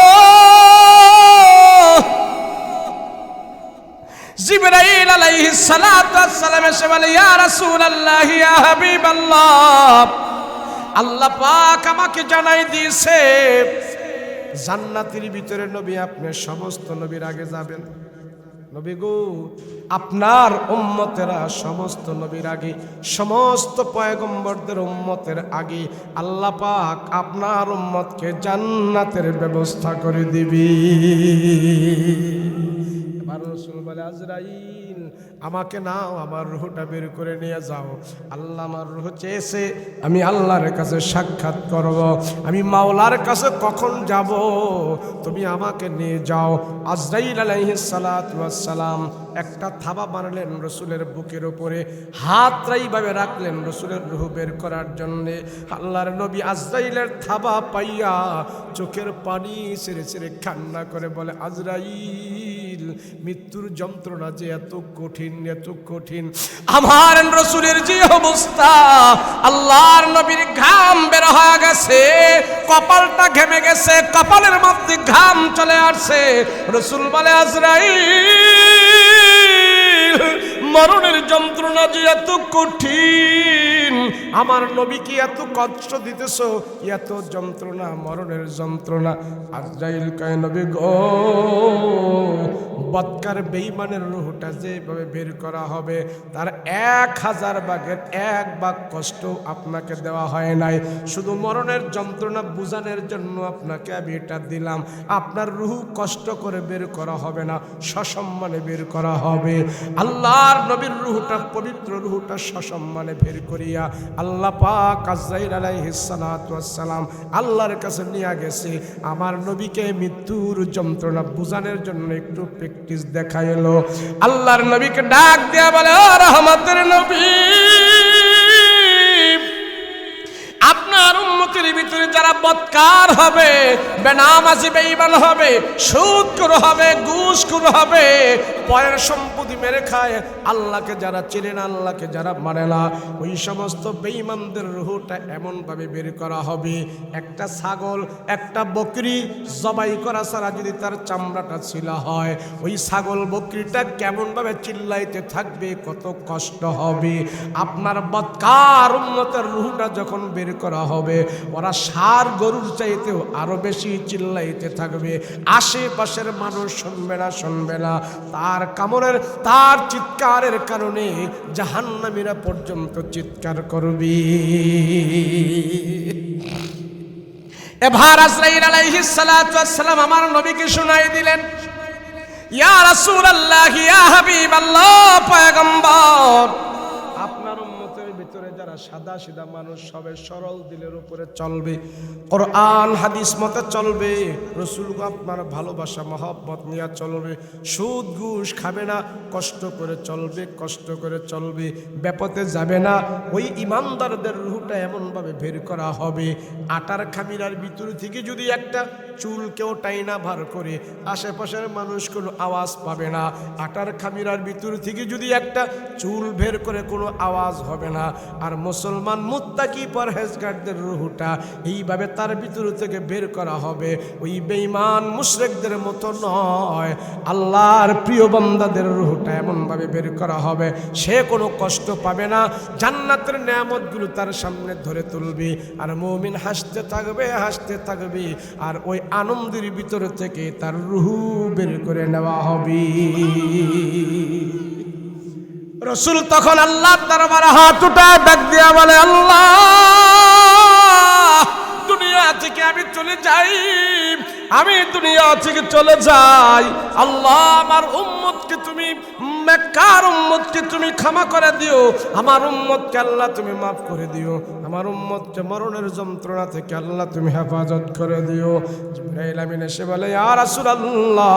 জিবরাইল আলাইহিস সালাতু ওয়াস সালাম এসে বলে, ইয়া রাসূলুল্লাহ, ইয়া হাবিবাল্লাহ, আল্লাহ পাক আমাকে জানাই দিয়েছে জান্নাতের ভিতরে নবী আপনি সমস্ত নবীর আগে যাবেন। নবী গো, আপনার উম্মতেরা সমস্ত নবীর আগে, সমস্ত পয়গম্বরদের উম্মতের আগে আল্লাহ পাক আপনার উম্মতকে জান্নাতের ব্যবস্থা করে দিবি। এবার রাসূল বলে, আজরাইল আমাকে নাও, আমার রূহটা বের করে নিয়ে যাও। আল্লাহ আমার রূহ চেয়েছে আমি আল্লাহর কাছে সাক্ষাৎ করব, আমি মাওলার কাছে কখন যাব, তুমি আমাকে নিয়ে যাও। আজরাইল আলাইহিস সালাতু ওয়াস সালাম একটা থাবা মারলেন রসুলের বুকের উপরে, হাতটা এইভাবে রাখলেন রসুলের রূহ বের করার জন্যে। আল্লাহর নবী আজরাইলের থাবা পাইয়া চোখের পানি ছেড়ে ছেড়ে কান্না করে বলে, আজরাইল মৃত্যুর যন্ত্রণা যে এত কঠিন, এত কঠিন, আমার রসুলের যে অবস্থা, আল্লাহর নবীর ঘাম বের হয়ে গেছে, কপালটা ঘেমে গেছে, কপালের মধ্যে ঘাম চলে আসছে। রসুল বলে, আজরাইল মরণের যন্ত্রণা যে এত কঠিন, আমার নবীকে এত কষ্ট দিতেছ, এত যন্ত্রণা, মরণের যন্ত্রণা। আজরাইল কয়, নবী গো, বৎকার বেঈমানের রূহটা যেভাবে বের করা হবে তার 1000 ভাগের 1 ভাগ কষ্ট আপনাকে দেওয়া হয় নাই, শুধু মরণের যন্ত্রণা বুঝানোর জন্য আপনাকে আমি এটা দিলাম। আপনার রূহ কষ্ট করে বের করা হবে না, সসম্মানে বের করা হবে। আল্লাহর নবীর রূহটা, পবিত্র রূহটা সসম্মানে বের করিয়া আল্লাহ পাক আজরাইল আলাইহিস সালাতু ওয়াস সালাম আল্লাহর কাছে নিয়ে গেছে। আমার নবীকে মৃত্যুর যন্ত্রণা বুঝানোর জন্য একটু প্র্যাকটিস দেখাইলো। আল্লাহর নবীকে ডাক দেয়া বলে, ও রহমতের নবী, আপনার উম্মতের ভিতরে যারা বদকার হবে, বেনামাজি বেঈমান হবে, সুদখোর হবে, ঘুষখোর হবে, পরের সম্পত্তি মেরে খায়, আল্লাহকে যারা চেনে না, আল্লাহকে যারা মানে না, ওই সমস্ত বেঈমানদের রূহটা এমনভাবে বের করা হবে, একটা ছাগল একটা বকরি জবাই করা ছাড়া যদি তার চামড়াটা ছিলা হয়, ওই ছাগল বকরিটা কেমনভাবে চিল্লাইতে থাকবে, কত কষ্ট হবে। আপনার বদকার উম্মতের রূহটা যখন বের করা হবে, ওরা ষাঁড় গরুর চাইতেও আরো বেশি চিল্লাইতে থাকবে। আশেপাশের মানুষ শুনবে না, তার কামড়ের তার চিৎকারের কারণে জাহান্নামীরা পর্যন্ত চিৎকার করবে। এবার আজরাইল আলাইহিস সালাতু ওয়াস সালাম আমার নবীকে শুনাই দিলেন, ইয়া রাসূলুল্লাহ, ইয়া হাবিবাল্লাহ, পয়গম্বর, আপনার উম্মতের ভিতরে যারা সাদা সিধা মানুষ, সবে সরল দিলের উপরে চলবে, কোরআন হাদিস মতে চলবে, রাসূল আপনার ভালোবাসা মহব্বত নিয়ে চলবে, সুদ ঘুষ খাবে না, কষ্ট করে চলবে, ব্যাপতে যাবে না, ওই ইমানদারদের রূহটা এমনভাবে বের করা হবে, আটার খামিরার ভিতর থেকে যদি একটা চুল কেউ টাইনা ভার করে, আশেপাশের মানুষ কোনো আওয়াজ পাবে না। আটার খামিরার ভিতর থেকে যদি একটা চুল বের করে কোনো আওয়াজ হবে না। আর মুসলমান মুত্তাকি পরহেজগারদের রূহটা এইভাবে তার ভিতর থেকে বের করা হবে, ওই বেঈমান মুশরিকদের মতো নয়, আল্লাহর প্রিয় বান্দাদের রূহটা এমনভাবে বের করা হবে, সে কোনো কষ্ট পাবে না, জান্নাতের নেয়ামতগুলো তার সামনে ধরে তুলবে, আর মুমিন হাসতে থাকবে, আর ওই আনন্দের ভিতর থেকে তার রূহ বের করে নেওয়া হবে। রাসূল তখন আল্লাহর দরবারে হাত উঠায় ডাক দিয়া বলে, আল্লাহ, দুনিয়া থেকে আমি চলে যাই, আল্লাহ, আমার উম্মতকে তুমি, মক্কার উম্মতকে তুমি ক্ষমা করে দিও, আমার উম্মতকে আল্লাহ তুমি মাফ করে দিও, আমার উম্মতকে মরণের যন্ত্রণা থেকে আল্লাহ তুমি হেফাজত করে দিও। জিবরাইল আমিন এসে বলে, ইয়া রাসূলুল্লাহ,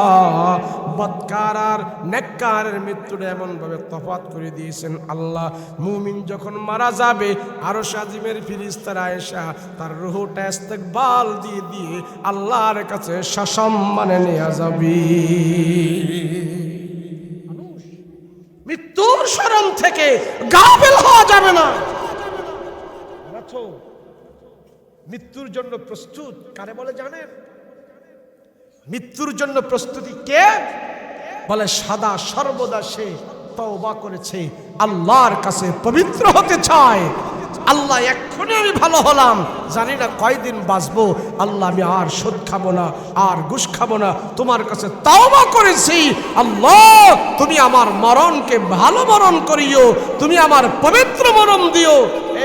বদকার আর নেককারের মৃত্যুটা এমনভাবে তফাৎ করে দিয়েছেন আল্লাহ, মুমিন যখন মারা যাবে, আরশ আজিমের ফেরেশতারা এসে তার রূহটা ইস্তেকবাল দিয়ে আল্লাহর কাছে সসম্মানে নিয়ে যাবে। মৃত্যুর শরণ থেকে গাফিল হওয়া যাবে না। মৃত্যুর জন্য প্রস্তুত কারে বলে জানেন? মৃত্যুর জন্য প্রস্তুতি কে বলে? সদা সর্বদা সে তওবা করেছে, আল্লাহর কাছে পবিত্র হতে চায়। আল্লাহ, এক্ষুনি আমি ভালো হলাম, জানি না কয়দিন বাঁচবো, আল্লাহ আমি আর সুদ খাবো না, আর ঘুষ খাবো না, তোমার কাছে তওবা করেছি, আল্লাহ তুমি আমার মরণকে ভালো মরণ করিও, তুমি আমার পবিত্র মরণ দিও।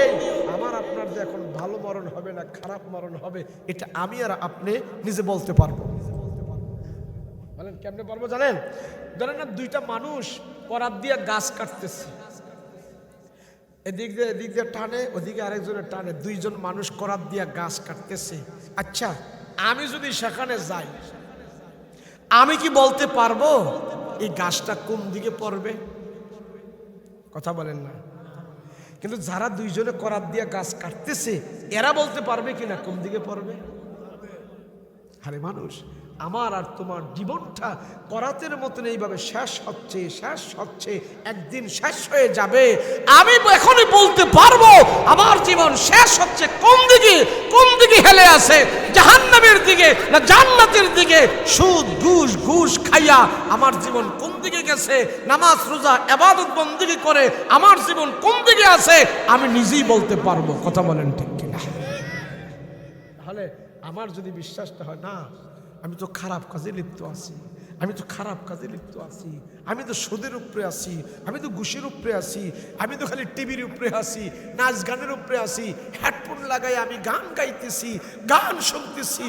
এই আমার আপনার যে এখন ভালো মরণ হবে না খারাপ মরণ হবে, এটা আমি আর আপনি নিজে বলতে পারবো। বলেন কেমনে পারবো জানেন? ধরেন না, দুইটা মানুষ করাত দিয়ে গাছ কাটতেছে, এদিক দিয়ে টানে, ওদিকে আরেকজনের টানে, দুইজন মানুষ করাত দিয়ে গাছ কাটতেছে। আচ্ছা, আমি যদি সেখানে যাই, আমি কি বলতে পারবো এই গাছটা কোন দিকে পড়বে? কথা বলেন না। কিন্তু যারা দুইজনে করাত দিয়ে গাছ কাটতেছে, এরা বলতে পারবে কিনা কোন দিকে পড়বে? আরে মানুষ, আমার আর তোমার জীবনটা করাতের মতন এইভাবে শেষ হচ্ছে, একদিন শেষ হয়ে যাবে। আমি এখনই বলতে পারবো আমার জীবন শেষ হচ্ছে কোন দিকে হেলে আছে, জাহান্নামের দিকে না জান্নাতের দিকে? সুদ ঘুষ খাইয়া আমার জীবন কোন দিকে গেছে, নামাজ রোজা ইবাদত বন্দেগী করে আমার জীবন কোন দিকে আছে, আমি নিজেই বলতে পারবো। কথা বলেন ঠিক কিনা? তাহলে আমার যদি বিশ্বাসটা হয় না, আমি তো খারাপ কাজে লিপ্ত আছি, আমি তো সুদের উপরে আছি, আমি তো ঘুষের উপরে আছি, আমি তো খালি টিভির উপরে আছি, নাচ গানের উপরে আছি, হেডফোন লাগাই আমি গান গাইতেছি, গান শুনতেছি,